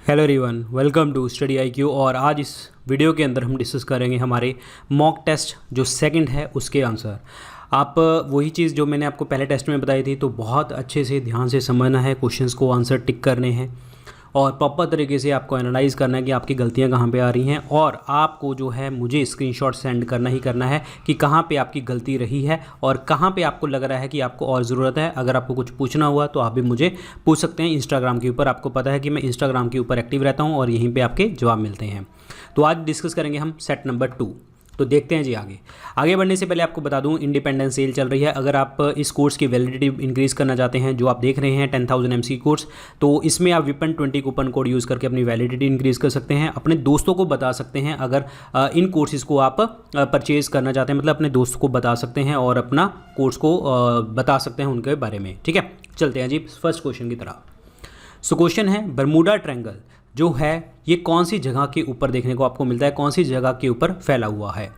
Hello everyone, welcome to Study IQ. और आज इस वीडियो के अंदर हम डिस्कस करेंगे हमारे मॉक टेस्ट जो सेकंड है उसके आंसर। आप वही चीज़ जो मैंने आपको पहले टेस्ट में बताई थी, तो बहुत अच्छे से ध्यान से समझना है, क्वेश्चंस को आंसर टिक करने हैं और प्रॉपर तरीके से आपको एनालाइज करना है कि आपकी गलतियां कहाँ पे आ रही हैं। और आपको जो है मुझे स्क्रीनशॉट सेंड करना ही करना है कि कहाँ पे आपकी गलती रही है और कहाँ पे आपको लग रहा है कि आपको और ज़रूरत है। अगर आपको कुछ पूछना हुआ तो आप भी मुझे पूछ सकते हैं इंस्टाग्राम के ऊपर। आपको पता है कि मैं इंस्टाग्राम के ऊपर एक्टिव रहता हूँ और यहीं पर आपके जवाब मिलते हैं। तो आज डिस्कस करेंगे हम सेट नंबर 2। तो देखते हैं जी आगे बढ़ने से पहले आपको बता दूं, इंडिपेंडेंस सेल चल रही है। अगर आप इस कोर्स की वैलिडिटी इंक्रीज़ करना चाहते हैं, जो आप देख रहे हैं 10,000 MC कोर्स, तो इसमें आप विपन 20 कूपन कोड यूज़ करके अपनी वैलिडिटी इंक्रीज़ कर सकते हैं। अपने दोस्तों को बता सकते हैं अगर इन कोर्सेज़ को आप परचेज़ करना चाहते हैं, मतलब अपने दोस्त को बता सकते हैं और अपना कोर्स को बता सकते हैं उनके बारे में। ठीक है, चलते हैं जी फर्स्ट क्वेश्चन की तरफ। सो क्वेश्चन है, बरमूडा ट्रायंगल जो है ये कौन सी जगह के ऊपर देखने को आपको मिलता है, कौन सी जगह के ऊपर फैला हुआ है।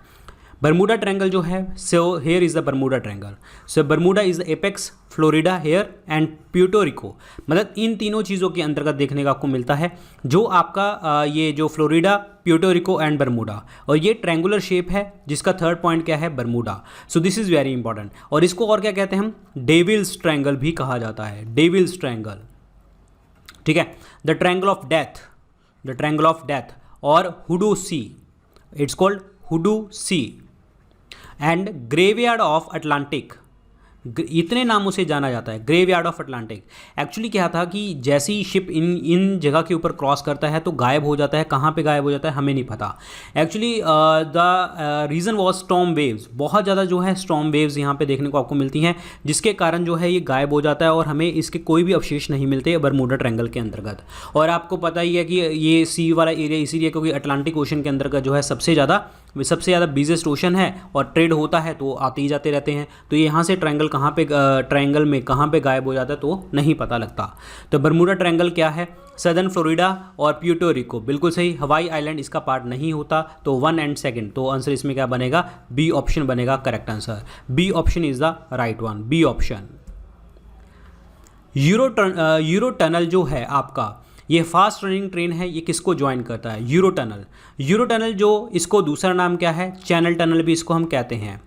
बरमूडा ट्रायंगल जो है, so here is the Bermuda triangle. So Bermuda is the apex, Florida, here and Puerto Rico. मतलब इन तीनों चीज़ों के अंतर्गत देखने को आपको मिलता है। जो आपका ये जो Florida, Puerto Rico and Bermuda, और ये ट्रायंगुलर शेप है जिसका थर्ड पॉइंट क्या है, Bermuda. So this is very important. और इसको और क्या कहते हैं हम, डेविल्स ट्रायंगल भी कहा जाता है, डेविल्स ट्रायंगल। ठीक है, the triangle of death, the triangle of death और hoodoo sea, it's called hoodoo sea and graveyard of Atlantic. इतने नामों से जाना जाता है, ग्रेवयार्ड ऑफ अटलांटिक। एक्चुअली क्या था कि जैसे ही शिप इन जगह के ऊपर क्रॉस करता है तो गायब हो जाता है। कहाँ पे गायब हो जाता है हमें नहीं पता। Actually the reason was storm waves. बहुत ज़्यादा जो है स्टॉर्म वेव्स यहाँ पे देखने को आपको मिलती हैं, जिसके कारण जो है ये गायब हो जाता है और हमें इसके कोई भी अवशेष नहीं मिलते बरमूडा ट्रायंगल के अंतर्गत। और आपको पता ही है कि ये सी वाला एरिया इसीलिए क्योंकि अटलांटिक ओशन के अंतर्गत जो है सबसे ज़्यादा बिजेस्ट ओशन है और ट्रेड होता है, तो आते ही जाते रहते हैं। तो यहाँ से ट्रायंगल ट्रायंगल में कहाँ पे गायब हो जाता है तो नहीं पता लगता। तो बरमूडा ट्रायंगल क्या है, सदर्न फ्लोरिडा और प्यूर्टो रिको। बिल्कुल सही, हवाई आइलैंड इसका पार्ट नहीं होता। तो 1 एंड 2, तो आंसर इसमें क्या बनेगा, बी ऑप्शन बनेगा correct answer. B option is the right one, B option. Euro tunnel जो है आपका, ये फास्ट रनिंग ट्रेन है, ये किसको ज्वाइन करता है, यूरो टनल। यूरो टनल जो इसको दूसरा नाम क्या है, चैनल टनल भी इसको हम कहते हैं,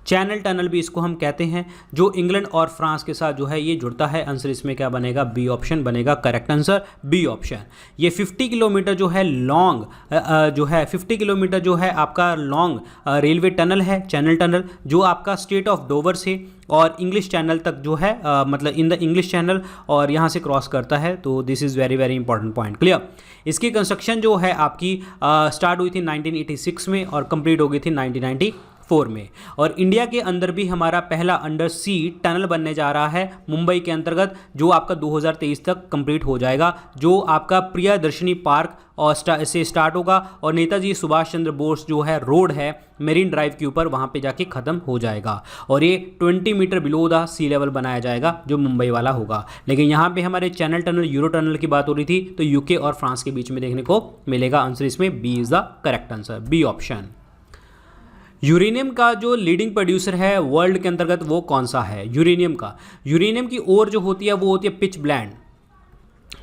चैनल टनल भी इसको हम कहते हैं, जो इंग्लैंड और फ्रांस के साथ जो है ये जुड़ता है। आंसर इसमें क्या बनेगा, बी ऑप्शन बनेगा करेक्ट आंसर, बी ऑप्शन। ये 50 किलोमीटर जो है लॉन्ग जो है 50 किलोमीटर जो है आपका लॉन्ग रेलवे टनल है, चैनल टनल, जो आपका स्टेट ऑफ डोवर से और इंग्लिश चैनल तक जो है मतलब इन द इंग्लिश चैनल और यहाँ से क्रॉस करता है। तो this is very very important point, clear. इसकी कंस्ट्रक्शन जो है आपकी स्टार्ट हुई थी 1986 में और कंप्लीट हो गई थी 1994 में। और इंडिया के अंदर भी हमारा पहला अंडर सी टनल बनने जा रहा है मुंबई के अंतर्गत, जो आपका 2023 तक कंप्लीट हो जाएगा, जो आपका प्रियदर्शनी पार्क और से स्टार्ट होगा और नेताजी सुभाष चंद्र बोस जो है रोड है मेरीन ड्राइव के ऊपर, वहाँ पे जाके ख़त्म हो जाएगा। और ये 20 metre below the sea level बनाया जाएगा, जो मुंबई वाला होगा। लेकिन यहाँ पे हमारे चैनल टनल, यूरो टनल की बात हो रही थी, तो यूके और फ्रांस के बीच में देखने को मिलेगा। आंसर इसमें B is the correct answer, B option. Uranium का जो लीडिंग प्रोड्यूसर है वर्ल्ड के अंतर्गत वो कौन सा है, यूरेनियम का। यूरेनियम की ओर जो होती है वो होती है पिच ब्लेंड,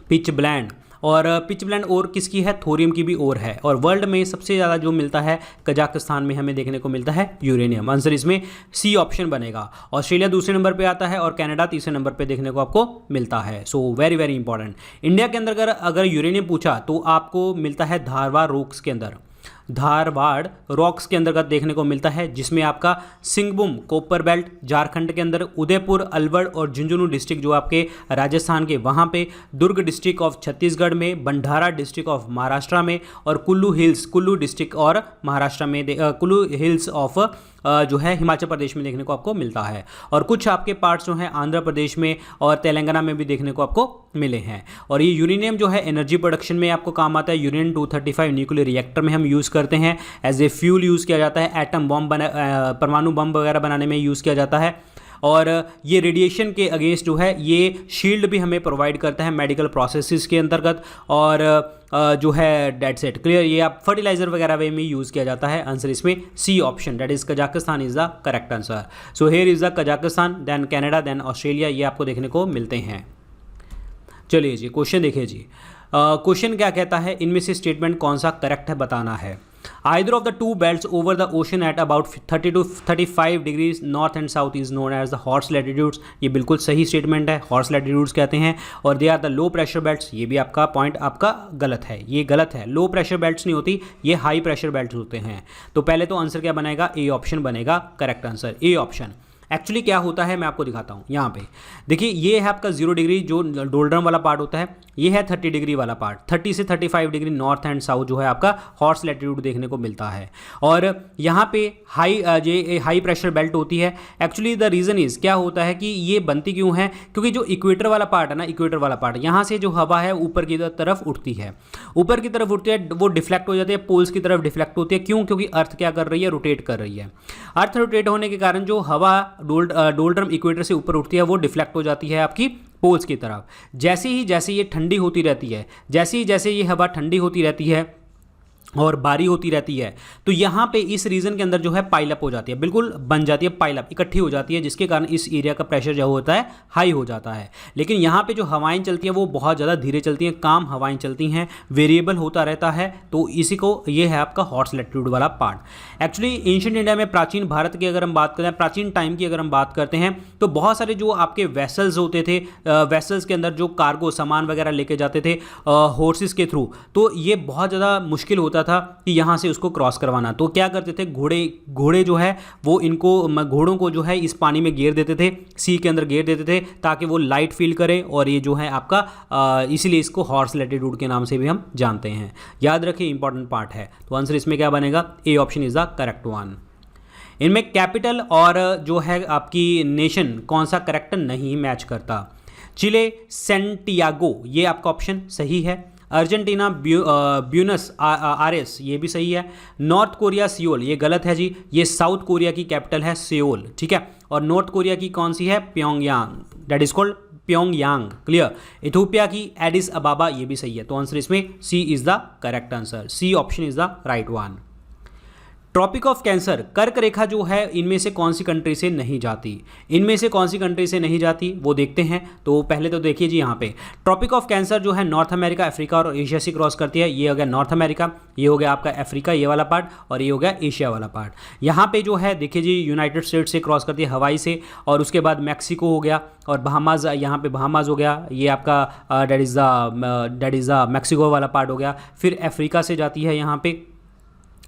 पिच ब्लेंड। और पिच ब्लेंड ओर किसकी है, थोरियम की भी ओर है। और वर्ल्ड में सबसे ज़्यादा जो मिलता है कजाकिस्तान में हमें देखने को मिलता है यूरेनियम। आंसर इसमें सी ऑप्शन बनेगा। ऑस्ट्रेलिया दूसरे नंबर पे आता है और कनाडा तीसरे नंबर पे देखने को आपको मिलता है। So very very important. India के अंदर अगर यूरेनियम पूछा तो आपको मिलता है धारवाड़ रॉक्स के अंदर, धारवाड़ रॉक्स के अंतर्गत देखने को मिलता है, जिसमें आपका सिंगभूम कॉपर बेल्ट झारखंड के अंदर, उदयपुर, अलवर और झुंझुनू डिस्ट्रिक्ट जो आपके राजस्थान के वहाँ पे, दुर्ग डिस्ट्रिक्ट ऑफ छत्तीसगढ़ में, भंडारा डिस्ट्रिक्ट ऑफ महाराष्ट्र में और कुल्लू हिल्स, कुल्लू डिस्ट्रिक्ट और महाराष्ट्र में, कुल्लू हिल्स ऑफ जो है हिमाचल प्रदेश में देखने को आपको मिलता है। और कुछ आपके पार्ट्स जो हैं आंध्र प्रदेश में और तेलंगाना में भी देखने को आपको मिले हैं। और ये यूरेनियम जो है एनर्जी प्रोडक्शन में आपको काम आता है। यूरेनियम 235 न्यूक्लियर रिएक्टर में हम यूज़ करते हैं, एज ए फ्यूल यूज़ किया जाता है, एटम बॉम्ब परमाणु बम वगैरह बनाने में यूज़ किया जाता है। और ये रेडिएशन के अगेंस्ट जो है ये शील्ड भी हमें प्रोवाइड करता है मेडिकल प्रोसेसेस के अंतर्गत। और जो है डेट सेट क्लियर, ये आप फर्टिलाइजर वगैरह में यूज़ किया जाता है। आंसर इसमें C option, that is Kazakhstan is the correct answer. So here is the Kazakhstan, then Canada, then Australia, ये आपको देखने को मिलते हैं। चलिए जी क्वेश्चन देखिए जी। क्वेश्चन क्या कहता है, इनमें से स्टेटमेंट कौन सा करेक्ट है बताना है। Either of the two belts over the ocean at about 30 to 35 degrees north and south is known as the horse latitudes. ये बिल्कुल सही स्टेटमेंट है, हॉर्स लैटिट्यूड्स कहते हैं। और they are the low pressure belts, ये भी आपका पॉइंट आपका गलत है, ये गलत है। लो प्रेशर बेल्ट्स नहीं होती, ये हाई प्रेशर बेल्ट्स होते हैं। तो पहले तो आंसर क्या बनेगा, ए ऑप्शन बनेगा correct answer, A option. Actually क्या होता है मैं आपको दिखाता हूँ। यहाँ पे देखिए, ये है आपका 0 डिग्री जो डोल्ड्रम वाला पार्ट होता है, ये है 30 डिग्री वाला पार्ट। 30 से 35 डिग्री नॉर्थ एंड साउथ जो है आपका हॉर्स लैटिट्यूड देखने को मिलता है। और यहाँ पे हाई प्रेशर बेल्ट होती है। एक्चुअली द रीज़न इज़ क्या होता है कि ये बनती क्यों है, क्योंकि जो इक्वेटर वाला पार्ट है ना, इक्वेटर वाला पार्ट, यहाँ से जो हवा है ऊपर की तरफ उठती है, ऊपर की तरफ उठती है, वो डिफ्लेक्ट हो जाती है, पोल्स की तरफ डिफ्लेक्ट होती है। क्यों? क्योंकि अर्थ क्या कर रही है, रोटेट कर रही है। अर्थ रोटेट होने के कारण जो हवा डोल्ड्रम इक्वेटर से ऊपर उठती है वो डिफ्लेक्ट हो जाती है आपकी पोल्स की तरफ। जैसे ये ठंडी होती रहती है, जैसे ये हवा ठंडी होती रहती है और बारी होती रहती है, तो यहाँ पे इस रीजन के अंदर जो है पाइलअप हो जाती है, बिल्कुल बन जाती है, पाइलअप इकट्ठी हो जाती है, जिसके कारण इस एरिया का प्रेशर जो होता है हाई हो जाता है। लेकिन यहाँ पे जो हवाएं चलती हैं वो बहुत ज़्यादा धीरे चलती हैं, काम हवाएं चलती हैं, वेरिएबल होता रहता है। तो इसी को ये है आपका हॉर्स लैटिट्यूड वाला पार्ट। एक्चुअली एंशिएंट इंडिया में, प्राचीन भारत की अगर हम बात करें, प्राचीन टाइम की अगर हम बात करते हैं, तो बहुत सारे जो आपके वेसल्स होते थे, वेसल्स के अंदर जो कार्गो सामान वगैरह लेके जाते थे हॉर्सेस के थ्रू, तो ये बहुत ज़्यादा मुश्किल होता था कि यहाँ से उसको क्रॉस करवाना। तो क्या करते थे, घोड़े जो है वो इनको घोड़ों को जो है इस पानी में घेर देते थे, सी के अंदर घेर देते थे, ताकि वो लाइट फील करे, और ये जो है आपका इसीलिए इसको हॉर्स लैटिट्यूड के नाम से भी हम जानते हैं। याद रखिए, इंपॉर्टेंट पार्ट है। तो आंसर इसमें क्या बनेगा, A option is the correct one. इनमें कैपिटल और जो है आपकी नेशन कौन सा करेक्ट नहीं मैच करता। चिले सेंटियागो, ये आपका ऑप्शन सही है। अर्जेंटीना ब्यूनस आयरेस, ये भी सही है। नॉर्थ कोरिया सियोल, ये गलत है जी, ये साउथ कोरिया की कैपिटल है सियोल, ठीक है। और नॉर्थ कोरिया की कौन सी है, Pyongyang, that is called Pyongyang, clear. Ethiopia की एडिस अबाबा, ये भी सही है। तो आंसर इसमें C is the correct answer, C option is the right one. Tropic of Cancer, कर्क रेखा जो है इनमें से कौन सी कंट्री से नहीं जाती, इनमें से कौन सी कंट्री से नहीं जाती वो देखते हैं। तो पहले तो देखिए जी, यहाँ पे ट्रॉपिक ऑफ कैंसर जो है नॉर्थ अमेरिका, अफ्रीका और एशिया से क्रॉस करती है। ये हो गया नॉर्थ अमेरिका, ये हो गया आपका अफ्रीका ये वाला पार्ट, और ये हो गया एशिया वाला पार्ट। यहाँ पे जो है देखिए जी, यूनाइटेड स्टेट्स से क्रॉस करती है हवाई से, और उसके बाद मैक्सिको हो गया, और बहामाज, यहाँ पे बहामाज हो गया, ये आपका डेट इज़ द मैक्सिको वाला पार्ट हो गया। फिर अफ्रीका से जाती है यहाँ पे,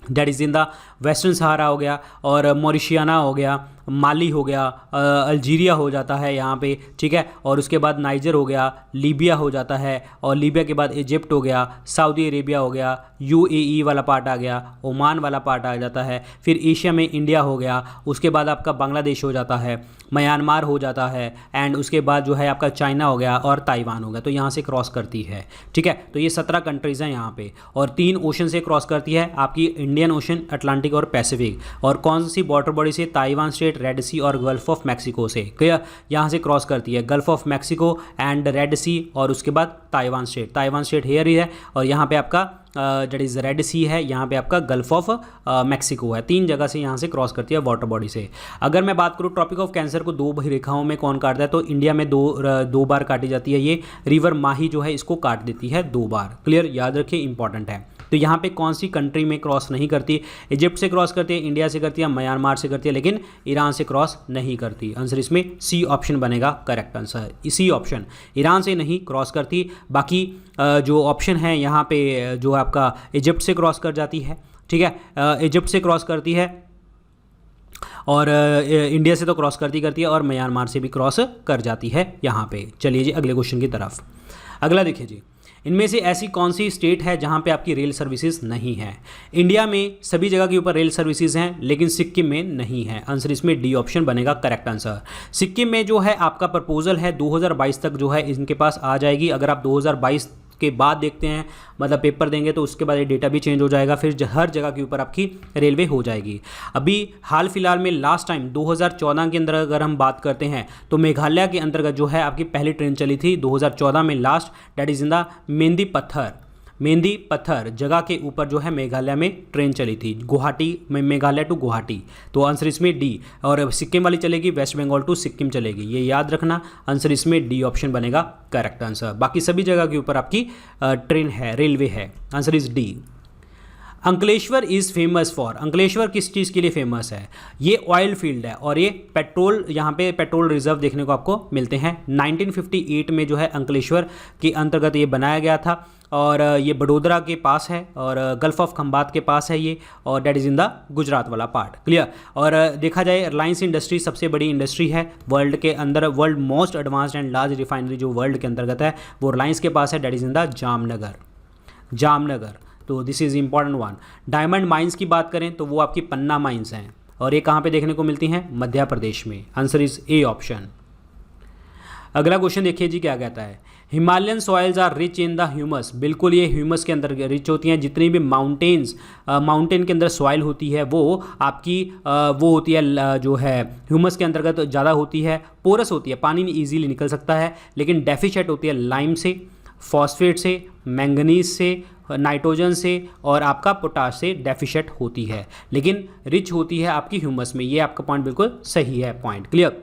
that is in the Western Sahara हो गया, और मॉरिशियाना हो गया, माली हो गया, अल्जीरिया हो जाता है यहाँ पे, ठीक है। और उसके बाद नाइजर हो गया, लीबिया हो जाता है, और लीबिया के बाद इजिप्ट हो गया, सऊदी अरेबिया हो गया, यूएई वाला पार्ट आ गया, ओमान वाला पार्ट आ जाता है। फिर एशिया में इंडिया हो गया, उसके बाद आपका बांग्लादेश हो जाता है, म्यांमार हो जाता है, एंड उसके बाद जो है आपका चाइना हो गया और ताइवान हो गया। तो यहाँ से क्रॉस करती है, ठीक है। तो ये 17 कंट्रीज़ हैं यहाँ पे, और 3 ओशन से क्रॉस करती है, आपकी इंडियन ओशन, अटलांटिक और पैसिफिक। और कौन सी वाटर बॉडी से, ताइवान स्टेट, रेड सी और गल्फ ऑफ मैक्सिको से, क्लियर, यहाँ से क्रॉस करती है, Gulf of Mexico and Red Sea, और उसके बाद ताइवान स्टेट हेयर ही है, और यहाँ पे आपका डेट इज़ रेड सी है, यहाँ पे आपका गल्फ ऑफ मैक्सिको है। 3 जगह से यहाँ से क्रॉस करती है वाटर बॉडी से। अगर मैं बात करूँ ट्रॉपिक ऑफ कैंसर को 2 रेखाओं में कौन काटता है, तो इंडिया में दो बार काटी जाती है। ये रिवर माही जो है इसको काट देती है 2 बार, क्लियर, याद रखिए, इंपॉर्टेंट है। तो यहाँ पे कौन सी कंट्री में क्रॉस नहीं करती, इजिप्ट से क्रॉस करती है, इंडिया से करती है, म्यांमार से करती है, लेकिन ईरान से क्रॉस नहीं करती। आंसर इसमें सी ऑप्शन बनेगा करेक्ट आंसर, इसी ऑप्शन, ईरान से नहीं क्रॉस करती। बाकी जो ऑप्शन है यहाँ पे जो आपका इजिप्ट से क्रॉस कर जाती है, ठीक है, इजिप्ट से क्रॉस करती है, और इंडिया से तो क्रॉस करती है, और म्यांमार से भी क्रॉस कर जाती है यहाँ पे। चलिए जी अगले क्वेश्चन की तरफ। अगला देखिए जी, इनमें से ऐसी कौन सी स्टेट है जहां पे आपकी रेल सर्विसेज नहीं है। इंडिया में सभी जगह के ऊपर रेल सर्विसेज हैं, लेकिन सिक्किम में नहीं है। आंसर इसमें डी ऑप्शन बनेगा करेक्ट आंसर। सिक्किम में जो है आपका प्रपोजल है 2022 तक जो है इनके पास आ जाएगी। अगर आप 2022 के बाद देखते हैं, मतलब पेपर देंगे, तो उसके बाद ये डेटा भी चेंज हो जाएगा, फिर हर जगह के ऊपर आपकी रेलवे हो जाएगी। अभी हाल फिलहाल में लास्ट टाइम 2014 के अंदर अगर हम बात करते हैं, तो मेघालय के अंतर्गत जो है आपकी पहली ट्रेन चली थी 2014 में last, date is in the mehndi पत्थर। मेहंदी पत्थर जगह के ऊपर जो है मेघालय में ट्रेन चली थी, गुवाहाटी में, मेघालय टू गुवाहाटी। तो आंसर इसमें डी। और सिक्किम वाली चलेगी वेस्ट बंगाल टू सिक्किम चलेगी, ये याद रखना। आंसर इसमें डी ऑप्शन बनेगा करेक्ट आंसर। बाकी सभी जगह के ऊपर आपकी ट्रेन है, रेलवे है। Answer is D. Ankleshwar is famous for, Ankleshwar किस चीज़ के लिए फेमस है? ये ऑयल फील्ड है और ये पेट्रोल, यहाँ पे पेट्रोल रिजर्व देखने को आपको मिलते हैं। 1958 में जो है अंकलेश्वर के अंतर्गत ये बनाया गया था और ये बड़ोदरा के पास है और गल्फ ऑफ खंबात के पास है ये, और date is in the Gujarat वाला पार्ट, क्लियर। और देखा जाए रिलायंस इंडस्ट्री सबसे बड़ी इंडस्ट्री है वर्ल्ड के अंदर, world most advanced and large refinery जो वर्ल्ड के अंतर्गत है वो रिलायंस के पास है, that is in the Jamnagar, Jamnagar. तो this is important one. Diamond mines की बात करें तो वो आपकी पन्ना माइंस हैं और ये कहाँ पे देखने को मिलती हैं? मध्य प्रदेश में। Answer is A option. अगला क्वेश्चन देखिए जी क्या कहता है। Himalayan soils are rich in the humus, बिल्कुल ये ह्यूमस के अंदर रिच होती हैं। जितनी भी माउंटेन के अंदर सॉइल होती है वो आपकी वो होती है जो है ह्यूमस के अंतर्गत ज़्यादा होती है, पोरस होती है, पानी ईजिली निकल सकता है, लेकिन डेफिशिएंट होती है लाइम से, फॉस्फेट से, मैंगनीज से, नाइट्रोजन से और आपका पोटाश से डेफिशिएंट होती है, लेकिन रिच होती है आपकी ह्यूमस में। ये आपका पॉइंट बिल्कुल सही है, point clear.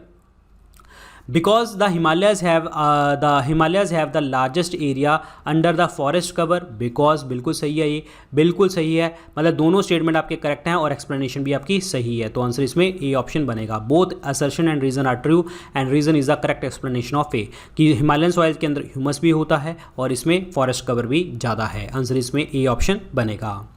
Because the Himalayas have the largest area under the forest cover, because बिल्कुल सही है, ये बिल्कुल सही है, मतलब दोनों स्टेटमेंट आपके करेक्ट हैं और एक्सप्लेनेशन भी आपकी सही है। तो आंसर इसमें ए ऑप्शन बनेगा। Both assertion and reason are true and reason is the correct explanation of A, कि हिमालयन सॉइल के अंदर ह्यूमस भी होता है और इसमें फॉरेस्ट कवर भी ज़्यादा है। आंसर इसमें ए ऑप्शन बनेगा।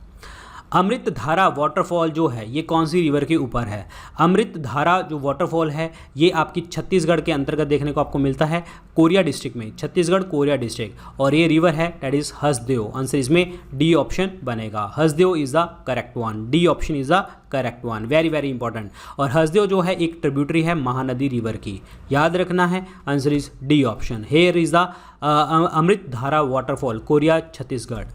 अमृत धारा वाटरफॉल जो है ये कौन सी रिवर के ऊपर है? अमृत धारा जो वाटरफॉल है ये आपकी छत्तीसगढ़ के अंतर्गत देखने को आपको मिलता है, कोरिया डिस्ट्रिक्ट में, छत्तीसगढ़ कोरिया डिस्ट्रिक्ट, और ये रिवर है दैट इज हसदेव। आंसर इसमें डी ऑप्शन बनेगा। Hasdeo is the correct one, D option is the correct one, very very important. और हसदेव जो है एक ट्रिब्यूटरी है महानदी रिवर की, याद रखना है। Answer is D option. Here is the Amrit Dhara waterfall, Koriya Chhattisgarh.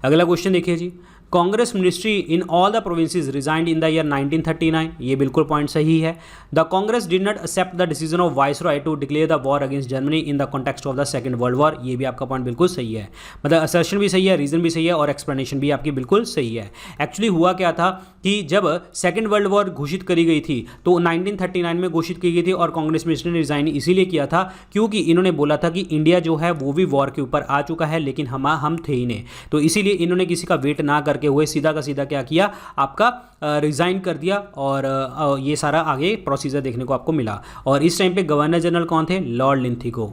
अगला क्वेश्चन देखिए जी। Congress ministry in all the provinces resigned in the year 1939, ये बिल्कुल पॉइंट सही है। The Congress did not accept the decision of viceroy to declare the war against Germany in the context of the second world war, ये भी आपका point बिल्कुल सही है, मतलब असर्शन भी सही है, रीजन भी सही है और एक्सप्लेनेशन भी आपकी बिल्कुल सही है। एक्चुअली हुआ क्या था कि जब सेकंड वर्ल्ड वॉर घोषित करी गई थी तो 1939 में घोषित की गई थी और कांग्रेस मिनिस्टर ने रिजाइन इसीलिए किया था क्योंकि इन्होंने बोला था कि इंडिया जो है वो भी वॉर के ऊपर आ चुका है लेकिन हम थे ही नहीं, तो इसीलिए इन्होंने किसी का वेट ना करके हुए सीधा का सीधा क्या किया, आपका रिजाइन कर दिया और ये सारा आगे प्रोसीजर देखने को आपको मिला। और इस टाइम पे गवर्नर जनरल कौन थे? लॉर्ड लिंथिगो,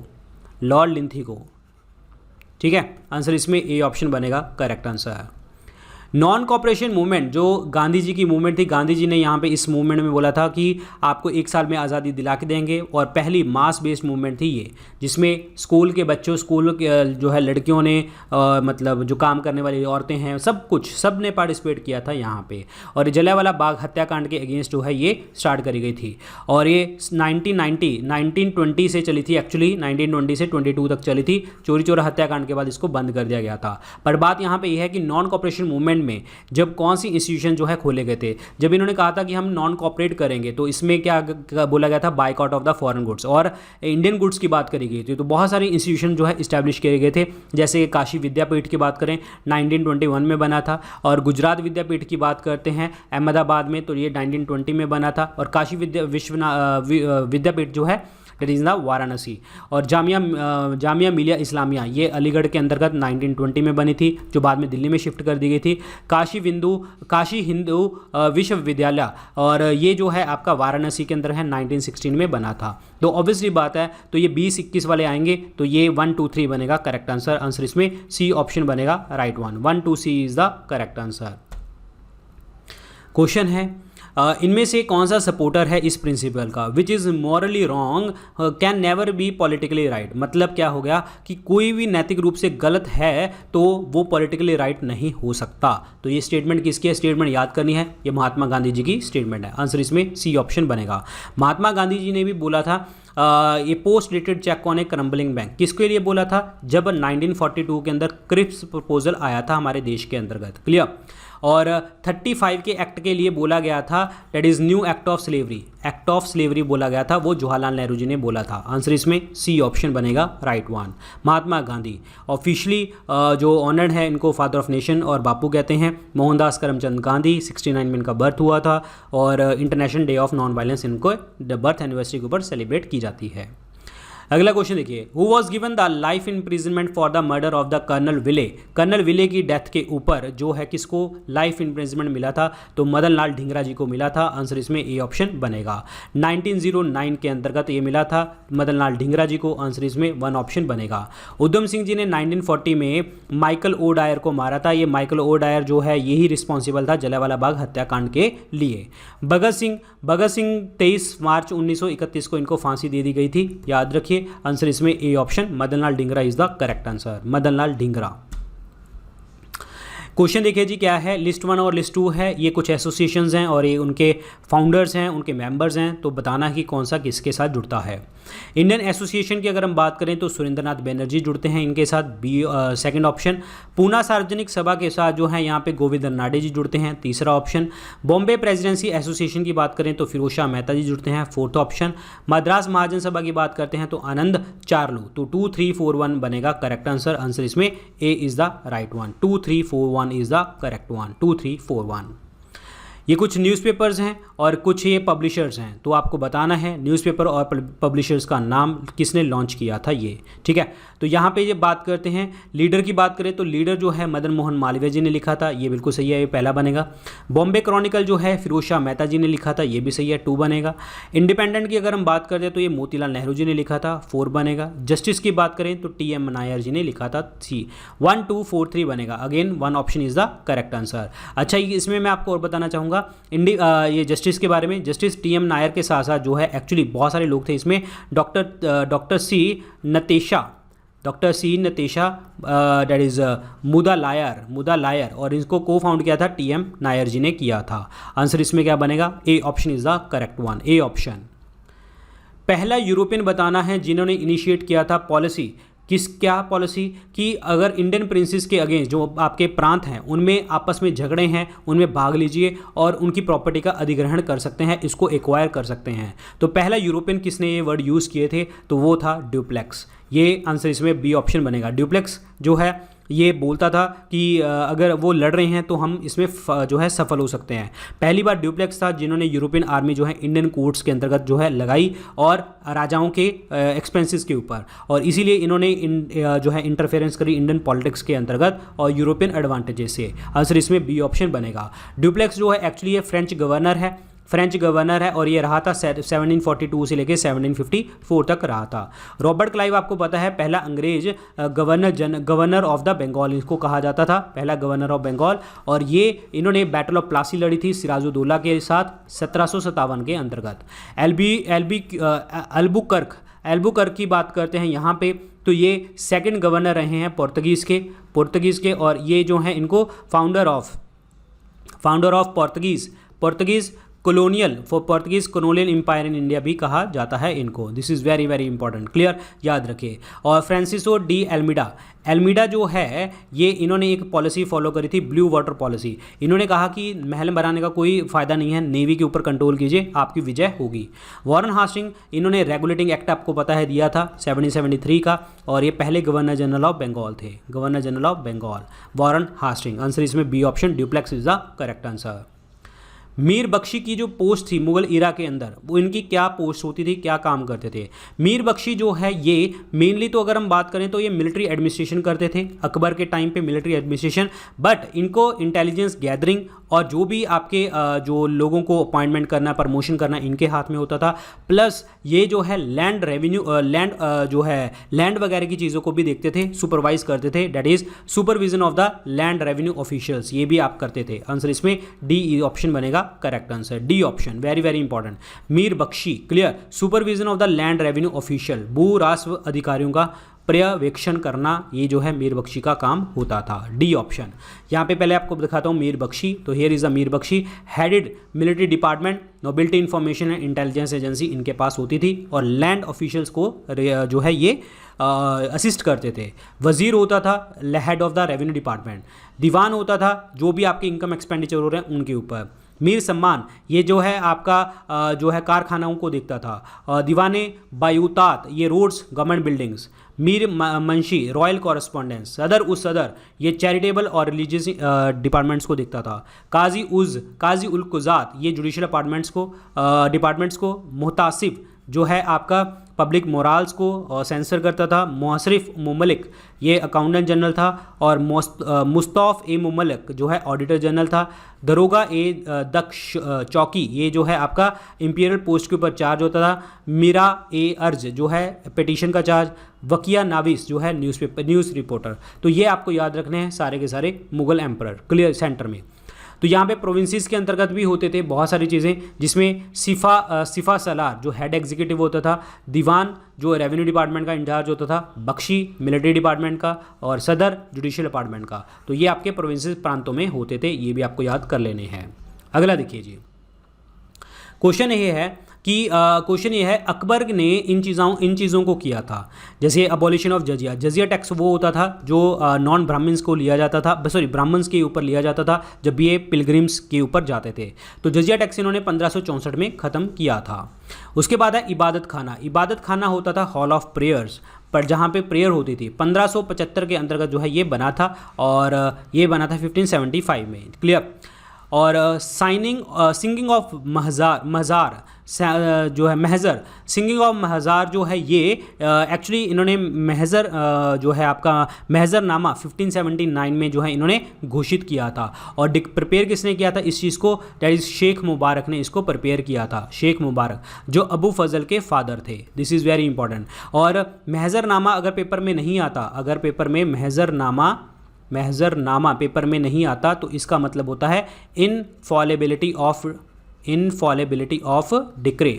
लॉर्ड लिंथिगो, ठीक है। आंसर इसमें ए ऑप्शन बनेगा करेक्ट आंसर है। नॉन कॉपरेशन मूवमेंट जो गांधी जी की मूवमेंट थी, गांधी जी ने यहाँ पे इस मूवमेंट में बोला था कि आपको 1 साल में आज़ादी दिला के देंगे, और पहली मास बेस्ड मूवमेंट थी ये, जिसमें स्कूल के बच्चों, स्कूल के जो है लड़कियों ने मतलब जो काम करने वाली औरतें हैं सब ने पार्टिसिपेट किया था यहाँ पे। और जलियांवाला बाग हत्याकांड के अगेंस्ट जो है ये स्टार्ट करी गई थी और ये 1920 से चली थी, एक्चुअली 1920 से 22 तक चली थी। चोरी चोरा हत्याकांड के बाद इसको बंद कर दिया गया था। पर बात यहाँ पे यह है कि नॉन कॉपरेशन मूवमेंट में जब कौन सी इंस्टीट्यूशन जो है खोले गए थे, जब इन्होंने कहा था कि हम नॉन कॉपरेट करेंगे तो इसमें क्या बोला गया था, boycott of the foreign goods और इंडियन गुड्स की बात करी गई थी। तो बहुत सारे इंस्टीट्यूशन जो है इस्टेब्लिश किए गए थे, जैसे काशी विद्यापीठ की बात करें 1921 में बना था, और गुजरात विद्यापीठ की बात करते हैं अहमदाबाद में तो ये 1920 में बना था, और काशी विद्यापीठ जो है दैट इज़ द वाराणसी, और जामिया मिलिया इस्लामिया ये अलीगढ़ के अंतर्गत 1920 में बनी थी जो बाद में दिल्ली में शिफ्ट कर दी गई थी। काशी हिंदू विश्वविद्यालय और ये जो है आपका वाराणसी के अंदर है, 1916 में बना था। तो ऑब्वियसली बात है, तो ये 20-21 वाले आएंगे तो ये 1, 2, 3 बनेगा करेक्ट आंसर। आंसर इसमें सी ऑप्शन बनेगा right one, 1, 2, C is the correct answer. Question है इनमें से कौन सा सपोर्टर है इस प्रिंसिपल का, which is morally wrong can never be politically right. मतलब क्या हो गया कि कोई भी नैतिक रूप से गलत है तो वो पॉलिटिकली राइट नहीं हो सकता। तो ये स्टेटमेंट किसकी है, स्टेटमेंट याद करनी है, ये महात्मा गांधी जी की स्टेटमेंट है। आंसर इसमें सी ऑप्शन बनेगा। महात्मा गांधी जी ने भी बोला था ये post dated cheque on A crumbling bank, किसके लिए बोला था, जब 1942 के अंदर क्रिप्स प्रपोजल आया था हमारे देश के अंतर्गत, क्लियर। और 35 के एक्ट के लिए बोला गया था, that is new act of slavery, act of slavery बोला गया था, वो जवाहरलाल नेहरू जी ने बोला था। आंसर इसमें सी ऑप्शन बनेगा, right one. Mahatma Gandhi officially जो ऑनर्ड है, इनको फादर ऑफ नेशन और बापू कहते हैं। मोहनदास करमचंद गांधी 69 में इनका बर्थ हुआ था और international day of non violence इनको बर्थ एनिवर्सरी के ऊपर सेलिब्रेट की जाती है। अगला क्वेश्चन देखिए, who was given the life imprisonment for the murder of the colonel Wyllie. Colonel Wyllie की डेथ के ऊपर जो है किसको लाइफ इम्प्रिजनमेंट मिला था, तो मदन लाल ढींगरा जी को मिला था। आंसर इसमें ए ऑप्शन बनेगा। 1909 के अंतर्गत ये मिला था मदन लाल ढींगरा जी को। आंसर इसमें वन ऑप्शन बनेगा। उधम सिंह जी ने 1940 में माइकल ओ डायर को मारा था। ये माइकल ओ डायर जो है यही रिस्पॉन्सिबल था जलियांवाला बाग हत्याकांड के लिए। भगत सिंह 23 मार्च 1931 को इनको फांसी दे दी गई थी, याद रखिए। आंसर इसमें A option Madanlal Dhingra is the correct answer, Madanlal Dhingra. Question देखिए जी क्या है, लिस्ट 1 और लिस्ट 2 है, ये कुछ एसोसिएशंस हैं और ये उनके फाउंडर्स हैं, उनके मेंबर्स हैं, तो बताना कि कौन सा किसके साथ जुड़ता है। इंडियन एसोसिएशन की अगर हम बात करें तो सुरेंद्रनाथ बैनर्जी जुड़ते हैं इनके साथ, बी सेकंड ऑप्शन। पूना सार्वजनिक सभा के साथ जो है यहाँ पे गोविंद नाडे जी जुड़ते हैं, तीसरा ऑप्शन। बॉम्बे प्रेसिडेंसी एसोसिएशन की बात करें तो फिरोज शाह मेहता जी जुड़ते हैं, फोर्थ ऑप्शन। मद्रास महाजन सभा की बात करते हैं तो आनंद चार्लू, तो 2 3 4 1 बनेगा करेक्ट आंसर। आंसर इसमें A is the right one, 2 3 4 1 is the correct one, 2 3 4 1। ये कुछ न्यूज़पेपर्स हैं और कुछ ये पब्लिशर्स हैं, तो आपको बताना है न्यूज़पेपर और पब्लिशर्स का नाम किसने लॉन्च किया था ये, ठीक है। तो यहाँ पे ये बात करते हैं, लीडर की बात करें तो लीडर जो है मदन मोहन मालवीय जी ने लिखा था, ये बिल्कुल सही है, ये पहला बनेगा। बॉम्बे क्रॉनिकल जो है फिरोज शाह मेहता जी ने लिखा था, ये भी सही है, 2 बनेगा। इंडिपेंडेंट की अगर हम बात करते हैं तो ये मोतीलाल नेहरू जी ने लिखा था, 4 बनेगा। जस्टिस की बात करें तो TM नायर जी ने लिखा था, 3 1 2 4 3 बनेगा। Again 1 option is the correct answer. अच्छा, इसमें मैं आपको और बताना चाहूँगा ये जस्टिस के बारे में। जस्टिस TM नायर के साथ साथ जो है एक्चुअली बहुत सारे लोग थे इसमें, डॉक्टर सी नतेशा डेट इज़ मुदा लायर और इसको को फाउंड किया था TM नायर जी ने किया था। आंसर इसमें क्या बनेगा, A option is the correct one, A option. पहला यूरोपियन बताना है जिन्होंने इनिशिएट किया था पॉलिसी, क्या पॉलिसी कि अगर इंडियन प्रिंसेस के अगेंस्ट जो आपके प्रांत हैं उनमें आपस में झगड़े हैं, उनमें भाग लीजिए और उनकी प्रॉपर्टी का अधिग्रहण कर सकते हैं, इसको एक्वायर कर सकते हैं। तो पहला यूरोपियन किसने ये वर्ड यूज़ किए थे, तो वो था ड्यूप्लेक्स। ये आंसर इसमें बी ऑप्शन बनेगा। ड्यूप्लेक्स जो है ये बोलता था कि अगर वो लड़ रहे हैं तो हम इसमें जो है सफल हो सकते हैं। पहली बार ड्यूप्लेक्स था जिन्होंने यूरोपियन आर्मी जो है इंडियन कोर्ट्स के अंतर्गत जो है लगाई और राजाओं के एक्सपेंसेस के ऊपर, और इसीलिए इन्होंने जो है इंटरफेरेंस करी इंडियन पॉलिटिक्स के अंतर्गत और यूरोपियन एडवांटेजेस से। आंसर इसमें बी ऑप्शन बनेगा। ड्यूप्लेक्स जो है एक्चुअली ये फ्रेंच गवर्नर है और ये रहा था 1742 से लेकर 1754 तक रहा था। रॉबर्ट क्लाइव आपको पता है पहला अंग्रेज गवर्नर ऑफ द बंगाल इसको कहा जाता था, पहला गवर्नर ऑफ बंगाल, और ये इन्होंने बैटल ऑफ प्लासी लड़ी थी सिराजुद्दौला के साथ 1757 के अंतर्गत। एल्बुकर्क की बात करते हैं यहाँ पे, तो ये सेकंड गवर्नर रहे हैं पुर्तगीज़ के और ये जो हैं इनको founder of Portuguese colonial empire in India भी कहा जाता है इनको। This is very very important, clear, याद रखिए। और फ्रांसिसो डी एल्मीडा जो है ये इन्होंने एक पॉलिसी फॉलो करी थी, ब्लू वाटर पॉलिसी। इन्होंने कहा कि महल बनाने का कोई फ़ायदा नहीं है, नेवी के ऊपर कंट्रोल कीजिए, आपकी विजय होगी। वॉरेन हास्टिंग इन्होंने रेगुलेटिंग एक्ट आपको पता है दिया था 1773 का, और ये पहले गवर्नर जनरल ऑफ बंगाल थे, वॉरेन हास्टिंग। आंसर इसमें B option, Dupleix is the correct answer. Mir Bakhshi की जो पोस्ट थी मुगल इरा के अंदर, वो इनकी क्या पोस्ट होती थी, क्या काम करते थे? मीर बख्शी जो है ये मेनली तो अगर हम बात करें तो ये मिलिट्री एडमिनिस्ट्रेशन करते थे, अकबर के टाइम पे मिलिट्री एडमिनिस्ट्रेशन, बट इनको इंटेलिजेंस गैदरिंग और जो भी आपके जो लोगों को अपॉइंटमेंट करना, प्रमोशन करना इनके हाथ में होता था। प्लस ये जो है लैंड वगैरह की चीज़ों को भी देखते थे, सुपरवाइज करते थे, that is supervision of the land revenue officials, ये भी आप करते थे। आंसर इसमें डी ऑप्शन बनेगा correct answer, D option, very very important. Mir Bakhshi, clear, supervision of the land revenue official, भू राजस्व अधिकारियों का पर्यवेक्षण करना, ये जो है मीर बख्शी का काम होता था। D option. यहाँ पे पहले आपको दिखाता हूँ मीर बख्शी। तो here is a Mir Bakhshi, headed military department, nobility information and intelligence agency इनके पास होती थी, और लैंड ऑफिशियल्स को जो है ये असिस्ट करते थे। वजीर होता था head of the revenue department. दीवान होता था जो भी आपके इनकम एक्सपेंडिचर हो रहे हैं उनके ऊपर। मीर सम्मान ये जो है आपका जो है कारखानाओं को देखता था। दीवाने बायूतात ये रोड्स गवर्नमेंट बिल्डिंग्स। मीर मंशी रॉयल कॉरेस्पॉन्डेंस। सदर उस सदर ये चैरिटेबल और रिलीजियस डिपार्टमेंट्स को देखता था। काजी उल कुजात ये जुडिशल डिपार्टमेंट्स को। मुहतासिब जो है आपका पब्लिक मोराल्स को सेंसर करता था। मुशर्रफ मुमलिक ये अकाउंटेंट जनरल था, और मुस्तफ़ ए मुमलिक जो है ऑडिटर जनरल था। दरोगा ए दक्ष चौकी ये जो है आपका इंपीरियल पोस्ट के ऊपर चार्ज होता था। मीरा ए अर्ज जो है पिटीशन का चार्ज। वकिया नाविस जो है न्यूज़ रिपोर्टर। तो ये आपको याद रखने हैं सारे के सारे मुगल एम्परर, क्लियर, सेंटर में। तो यहाँ पे प्रोविंसेस के अंतर्गत भी होते थे बहुत सारी चीज़ें, जिसमें सिफा सलार जो हेड एग्जीक्यूटिव होता था। दीवान जो रेवेन्यू डिपार्टमेंट का इंचार्ज होता था। बख्शी मिलिट्री डिपार्टमेंट का, और सदर जुडिशियल डिपार्टमेंट का। तो ये आपके प्रोविंसेस प्रांतों में होते थे, ये भी आपको याद कर लेने हैं। अगला देखिए जी, क्वेश्चन ये है अकबर ने इन चीज़ों को किया था। जैसे अबॉलिशन ऑफ जजिया। जजिया टैक्स वो होता था जो नॉन ब्राह्मण्स को लिया जाता था, ब्राह्मण्स के ऊपर लिया जाता था जब ये पिलग्रिम्स के ऊपर जाते थे। तो जजिया टैक्स इन्होंने 1564 में ख़त्म किया था। उसके बाद है इबादत खाना। इबादत खाना होता था हॉल ऑफ प्रेयर्स, पर जहाँ पे प्रेयर होती थी। 1575 के अंतर्गत जो है ये बना था, और ये बना था 1575 में, क्लियर। और सिंगिंग ऑफ मज़ार जो है महज़र, सिंगिंग ऑफ महज़ार जो है ये एक्चुअली इन्होंने महज़र जो है आपका महज़रनामा 1579 में जो है इन्होंने घोषित किया था। और प्रिपेयर किसने किया था इस चीज़ को? दैट इज़ शेख मुबारक ने इसको प्रिपेयर किया था। शेख मुबारक जो अबू फजल के फादर थे। This is very important. और महज़रनामा अगर पेपर में नहीं आता, अगर पेपर में महज़रनामा पेपर में नहीं आता, तो इसका मतलब होता है इनफॉलेबिलिटी ऑफ डिक्री,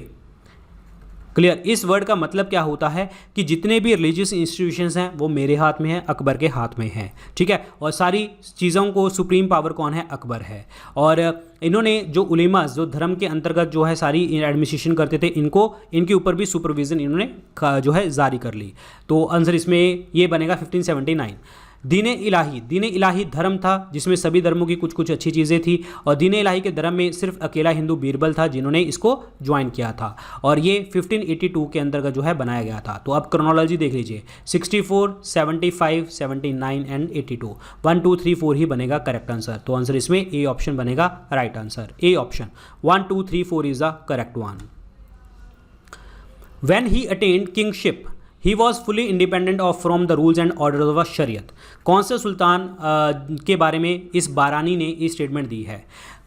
क्लियर। इस वर्ड का मतलब क्या होता है कि जितने भी रिलीजियस इंस्टीट्यूशंस हैं वो मेरे हाथ में हैं, अकबर के हाथ में हैं, ठीक है। और सारी चीज़ों को सुप्रीम पावर कौन है? अकबर है। और इन्होंने जो उलेमास जो धर्म के अंतर्गत जो है सारी एडमिनिस्ट्रेशन करते थे, इनके ऊपर भी सुपरविज़न इन्होंने जो है जारी कर ली। तो आंसर इसमें ये बनेगा 1579। दीन इलाही धर्म था जिसमें सभी धर्मों की कुछ कुछ अच्छी चीज़ें थी, और दीन इलाही के धर्म में सिर्फ अकेला हिंदू बीरबल था जिन्होंने इसको ज्वाइन किया था, और ये 1582 के अंतर्गत जो है बनाया गया था। तो अब क्रोनोलॉजी देख लीजिए, 64, 75, 79 एंड 82, 1 2 3 4 ही बनेगा करेक्ट आंसर। तो आंसर इसमें ए ऑप्शन बनेगा right answer. A option 1 2 3 4 is the correct one. When he attained kingship, he was fully independent from the rules and orders of शरीयत। कौन से सुल्तान के बारे में इस बारानी ने ये स्टेटमेंट दी है?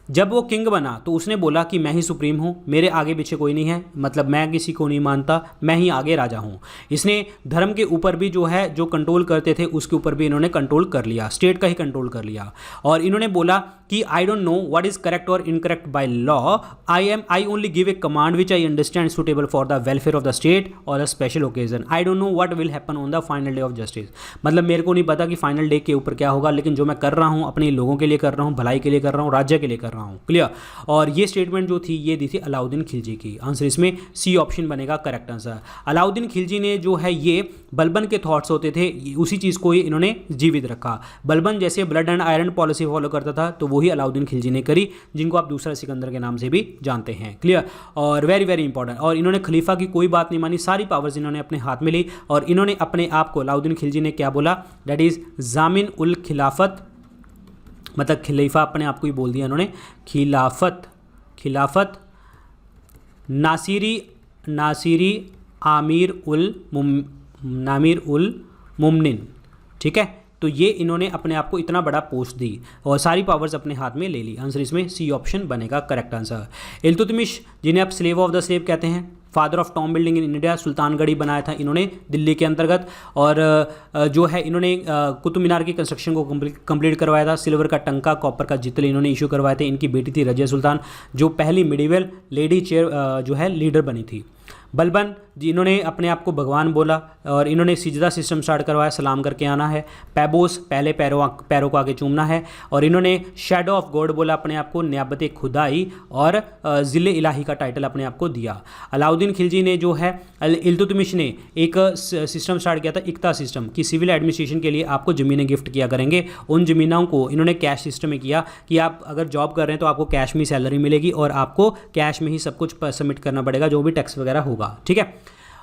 जब वो किंग बना तो उसने बोला कि मैं ही सुप्रीम हूँ, मेरे आगे पीछे कोई नहीं है, मतलब मैं किसी को नहीं मानता, मैं ही आगे राजा हूँ। इसने धर्म के ऊपर भी जो है जो कंट्रोल करते थे उसके ऊपर भी इन्होंने कंट्रोल कर लिया, स्टेट का ही कंट्रोल कर लिया। और इन्होंने बोला कि I don't know what is correct और incorrect by law, I only give a command which I understand suitable for the welfare of the state और the special occasion. I don't know what will happen on the final day of justice. मतलब मेरे को नहीं पता कि final day के ऊपर क्या होगा, लेकिन जो मैं कर रहा हूँ अपने लोगों के लिए कर रहा हूँ, भलाई के लिए कर रहा हूँ, राज्य के लिए कर रहा हूँ, क्लियर। और ये स्टेटमेंट जो थी ये दी थी अलाउद्दीन खिलजी की। आंसर इसमें सी ऑप्शन बनेगा करेक्ट आंसर। अलाउद्दीन खिलजी ने जो है ये बलबन के थॉट्स होते थे, उसी चीज़ को ही इन्होंने जीवित रखा। बलबन जैसे blood and iron policy follow करता था, तो वही अलाउद्दीन खिलजी ने करी, जिनको आप दूसरा सिकंदर के नाम से भी जानते हैं, क्लियर। और वेरी वेरी इंपॉर्टेंट। और इन्होंने खलीफा की कोई बात नहीं मानी, सारी पावर्स इन्होंने अपने हाथ में ली, और इन्होंने अपने आप को अलाउद्दीन खिलजी ने क्या बोला? दैट इज़ जामिन उल खिलाफत, मतलब खलीफा अपने आप को ही बोल दिया इन्होंने, खिलाफत नासिरी आमिर उल मुमनिन, ठीक है। तो ये इन्होंने अपने आप को इतना बड़ा पोस्ट दी और सारी पावर्स अपने हाथ में ले ली। आंसर इसमें सी ऑप्शन बनेगा करेक्ट आंसर। इल्तुतमिश, जिन्हें आप स्लेव ऑफ द स्लेव कहते हैं, father of tomb building in India, Sultangarh ही बनाया था इन्होंने दिल्ली के अंतर्गत। और जो है इन्होंने कुतुब मीनार की कंस्ट्रक्शन को कंप्लीट करवाया था। सिल्वर का टंका, कॉपर का जितल इन्होंने इशू करवाए थे। इनकी बेटी थी रजिया सुल्तान, जो पहली मिडिवल लेडी चेयर जो है लीडर बनी थी। बलबन जी, इन्होंने अपने आप को भगवान बोला और इन्होंने सिजदा सिस्टम स्टार्ट करवाया, सलाम करके आना है। पैबोस, पहले पैरों को आगे चूमना है। और इन्होंने शैडो ऑफ गॉड बोला अपने आप को, नियाबत खुदाई और ज़िले इलाही का टाइटल अपने आप को दिया। अलाउद्दीन खिलजी ने जो है, इल्तुतमिश ने एक सिस्टम स्टार्ट किया था, इक्ता सिस्टम, कि सिविल एडमिनिस्ट्रेशन के लिए आपको ज़मीनें गिफ्ट किया करेंगे। उन ज़मीनों को इन्होंने कैश सिस्टम में किया कि आप अगर जॉब कर रहे हैं तो आपको कैश में सैलरी मिलेगी और आपको कैश में ही सब कुछ सबमिट करना पड़ेगा, जो भी टैक्स वगैरह होगा, ठीक है।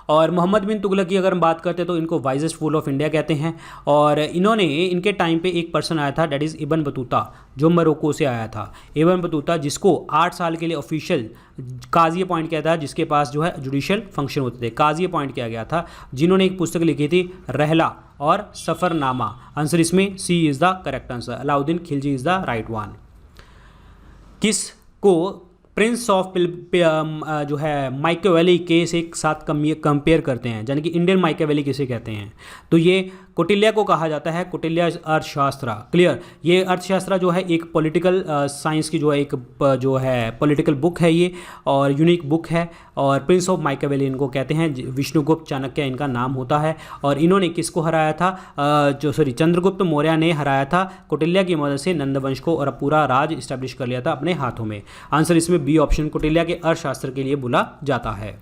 और मोहम्मद बिन तुगलक की अगर हम बात करते हैं तो इनको वाइजेस्ट फूल ऑफ इंडिया कहते हैं। और इन्होंने, इनके टाइम पे एक पर्सन आया था, डेट इज़ इब्न बतूता, जो मोरक्को से आया था। इब्न बतूता, जिसको 8 साल के लिए ऑफिशियल काजी अपॉइंट किया था, जिसके पास जो है जुडिशियल फंक्शन होते थे, काजी अपॉइंट किया गया था, जिन्होंने एक पुस्तक लिखी थी रहला और सफ़रनामा। आंसर इसमें C is the correct answer. Alauddin Khilji is the right one. किसको प्रिंस ऑफ जो है माइकेवेली के से एक साथ कंपेयर करते हैं, यानी कि इंडियन माइकेवेली किसे कहते हैं? तो ये कौटिल्य को कहा जाता है, कौटिल्य अर्थशास्त्र। क्लियर, ये अर्थशास्त्र जो है एक पॉलिटिकल साइंस की जो है एक जो है पॉलिटिकल बुक है ये, और यूनिक बुक है। और प्रिंस ऑफ माइकेवेली इनको कहते हैं, विष्णुगुप्त चाणक्य इनका नाम होता है। और इन्होंने किसको हराया था? चंद्रगुप्त मौर्य ने हराया था कौटिल्य की मदद से नंदवंश को, और पूरा राज इस्टेब्लिश कर लिया था अपने हाथों में। आंसर इसमें बी ऑप्शन कौटिल्य के अर्थशास्त्र के लिए बोला जाता है।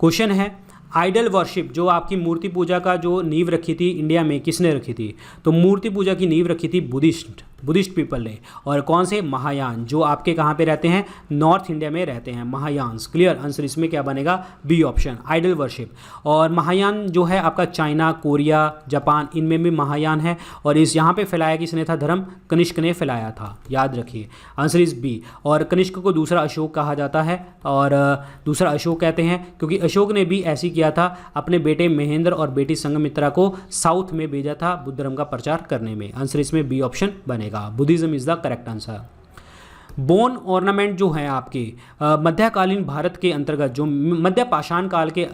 क्वेश्चन है, आइडल वर्शिप, जो आपकी मूर्ति पूजा का जो नींव रखी थी इंडिया में, किसने रखी थी? तो मूर्ति पूजा की नींव रखी थी बुद्धिस्ट पीपल ने। और कौन से? महायान, जो आपके कहाँ पे रहते हैं? नॉर्थ इंडिया में रहते हैं महायान्स। क्लियर, आंसर इसमें क्या बनेगा? B option, idol worship. और महायान जो है आपका चाइना, कोरिया, जापान, इनमें भी महायान है। और इस यहाँ पे फैलाया किसने था धर्म? कनिष्क ने फैलाया था, याद रखिए। Answer is B. और कनिष्क को दूसरा अशोक कहा जाता है, और दूसरा अशोक कहते हैं क्योंकि अशोक ने भी ऐसी किया था, अपने बेटे महेंद्र और बेटी संघमित्रा को साउथ में भेजा था बुद्ध धर्म का प्रचार करने में। आंसर इसमें बी ऑप्शन बनेगा, Buddhism is the correct answer. Bone ornament जो है आपके मध्यकालीन भारत के अंतर्गत, जो मध्य पाषाण काल के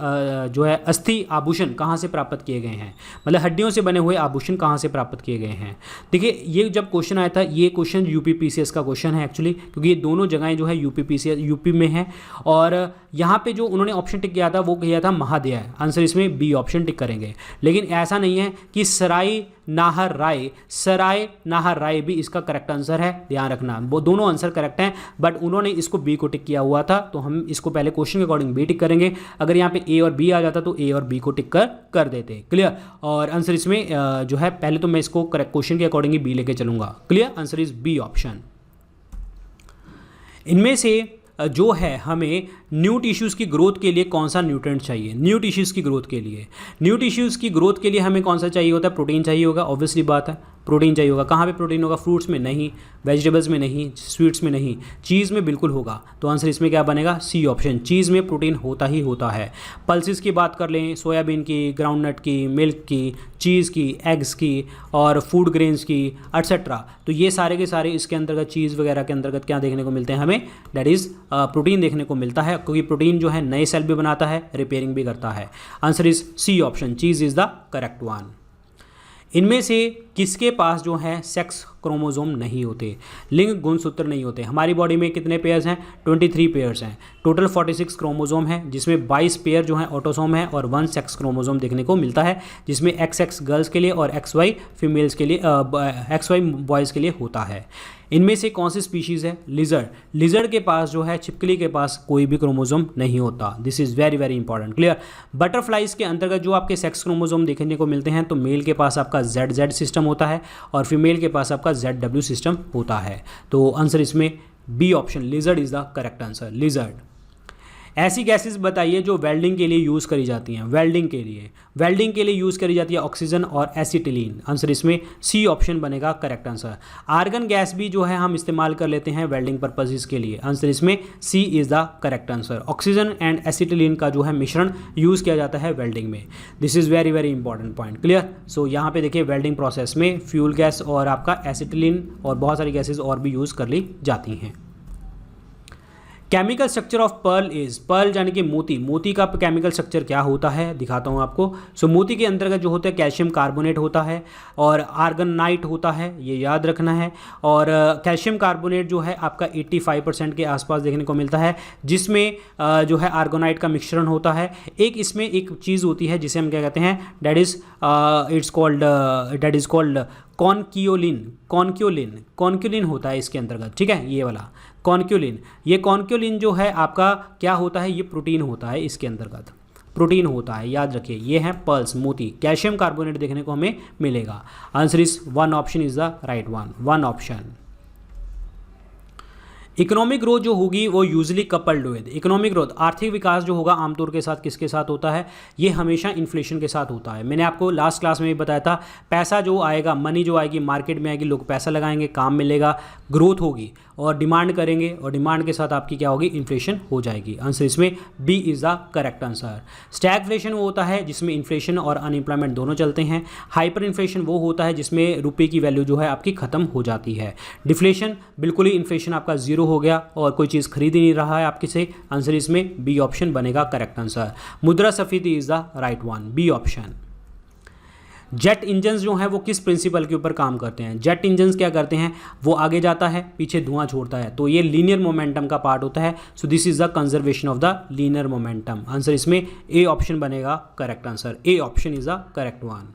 जो है अस्थि आभूषण कहाँ से प्राप्त किए गए हैं? मतलब हड्डियों से बने हुए आभूषण कहाँ से प्राप्त किए गए हैं? देखिए, ये जब क्वेश्चन आया था, ये क्वेश्चन यूपीपीसीएस का क्वेश्चन है एक्चुअली, क्योंकि ये दोनों जगहें जो है यूपी में है। और यहाँ पे जो उन्होंने ऑप्शन टिक किया था वो किया था महादया। आंसर इसमें बी ऑप्शन टिक करेंगे। लेकिन ऐसा नहीं है कि सराय नाहर राय भी इसका करेक्ट आंसर है, ध्यान रखना। वो दोनों आंसर करेक्ट हैं, बट उन्होंने इसको बी को टिक किया हुआ था, तो हम इसको पहले क्वेश्चन के अकॉर्डिंग बी टिक करेंगे। अगर यहाँ पे ए और बी आ जाता तो ए और बी को टिक कर देते। क्लियर, और आंसर इसमें जो है पहले तो मैं इसको करेक्ट क्वेश्चन के अकॉर्डिंग ही बी लेके चलूंगा। Clear, answer is B option. इनमें से जो है हमें न्यू टिश्यूज़ की ग्रोथ के लिए कौन सा न्यूट्रिएंट चाहिए? न्यू टिश्यूज़ की ग्रोथ के लिए हमें कौन सा चाहिए होता है? प्रोटीन चाहिए होगा, ऑब्वियसली बात है, प्रोटीन चाहिए होगा। कहाँ पे प्रोटीन होगा? फ्रूट्स में नहीं, वेजिटेबल्स में नहीं, स्वीट्स में नहीं, चीज़ में बिल्कुल होगा। तो आंसर इसमें क्या बनेगा? सी ऑप्शन, चीज़ में प्रोटीन होता ही होता है। पल्सेस की बात कर लें, सोयाबीन की, ग्राउंडनट की, मिल्क की, चीज़ की, एग्स की, और फूड ग्रेन्स की, एटसेट्रा, तो ये सारे के सारे इसके अंतर्गत, चीज़ वगैरह के अंतर्गत क्या देखने को मिलते हैं हमें? दैट इज़ प्रोटीन देखने को मिलता है, क्योंकि प्रोटीन जो है नए सेल भी बनाता है, रिपेयरिंग भी करता है। Answer is C option, cheese is the correct one. इनमें से किसके पास जो है सेक्स क्रोमोसोम नहीं होते? लिंग गुणसूत्र नहीं होते। हमारी बॉडी में कितने पेयर्स हैं? 23 पेयर्स हैं। टोटल 46 क्रोमोसोम है, जिसमें 22 पेयर जो हैं ऑटोसोम है, और 1 सेक्स क्रोमोसोम देखने को मिलता है, जिसमें XX गर्ल्स के लिए और XY फीमेल्स के लिए, XY बॉयज़ के लिए होता है। इनमें से कौन सी स्पीशीज़ है? लिजर्ड के पास जो है, छिपकली के पास कोई भी क्रोमोसोम नहीं होता। This is very very important. Clear, butterflies के अंतर्गत जो आपके सेक्स क्रोमोसोम देखने को मिलते हैं, तो मेल के पास आपका ZZ सिस्टम होता है और फीमेल के पास आपका ZW सिस्टम होता है। तो आंसर इसमें B option, lizard is the correct answer, lizard. ऐसी गैसेस बताइए जो वेल्डिंग के लिए यूज़ करी जाती हैं। वेल्डिंग के लिए यूज़ करी जाती है ऑक्सीजन और एसिटिलीन। आंसर इसमें सी ऑप्शन बनेगा करेक्ट आंसर। आर्गन गैस भी जो है हम इस्तेमाल कर लेते हैं वेल्डिंग पर्पसेस के लिए। आंसर इसमें C is the correct answer. Oxygen and acetylene का जो है मिश्रण यूज़ किया जाता है वेल्डिंग में। This is very very important point. Clear, so यहाँ पे देखिए वेल्डिंग प्रोसेस में फ्यूल गैस और आपका एसिटिलीन और बहुत सारी गैसेज और भी यूज़ कर ली जाती हैं। Chemical structure of pearl is, pearl यानी कि मोती, मोती का केमिकल स्ट्रक्चर क्या होता है दिखाता हूँ आपको। सो मोती के अंतर्गत जो होता है कैल्शियम कार्बोनेट होता है और आर्गनाइट होता है, ये याद रखना है। और कैल्शियम कार्बोनेट जो है आपका 85% के आसपास देखने को मिलता है, जिसमें जो है आर्गोनाइट का मिश्रण होता है। एक इसमें एक चीज़ होती है जिसे हम क्या कहते हैं, डेट इज़ कॉल्ड कॉन्क्योलिन। कॉन्क्योलिन होता है इसके अंतर्गत, ठीक है, ये वाला कॉन्क्योलिन। ये कॉन्क्योलिन जो है आपका क्या होता है, ये प्रोटीन होता है, इसके अंतर्गत प्रोटीन होता है, याद रखिए। ये है पर्ल्स, मोती, कैल्शियम कार्बोनेट देखने को हमें मिलेगा। Answer is 1 option is the right one, 1 option. Economic growth जो होगी वो usually coupled with, economic growth आर्थिक विकास जो होगा आमतौर के साथ किसके साथ होता है, ये हमेशा इन्फ्लेशन के साथ होता है। मैंने आपको लास्ट क्लास में भी बताया था, पैसा जो आएगा, मनी जो आएगी मार्केट में आएगी, लोग पैसा लगाएंगे, काम मिलेगा, ग्रोथ होगी और डिमांड करेंगे, और डिमांड के साथ आपकी क्या होगी, इन्फ्लेशन हो जाएगी। आंसर इसमें B is the correct answer. Stagflation वो होता है जिसमें इन्फ्लेशन और अनएम्प्लॉयमेंट दोनों चलते हैं। हाइपर इन्फ्लेशन वो होता है जिसमें रुपये की वैल्यू जो है आपकी ख़त्म हो जाती है। डिफ्लेशन बिल्कुल ही इन्फ्लेशन आपका जीरो हो गया और कोई चीज़ खरीद ही नहीं रहा है आपके से। आंसर इसमें बी ऑप्शन बनेगा करेक्ट आंसर। मुद्रास्फीति is the right one, B option. Jet engines जो हैं वो किस प्रिंसिपल के ऊपर काम करते हैं, जेट इंजन्स क्या करते हैं, वो आगे जाता है पीछे धुआं छोड़ता है, तो ये लीनियर मोमेंटम का पार्ट होता है। So this is the conservation of the linear momentum. Answer इसमें ए ऑप्शन बनेगा correct answer, A option is the correct one.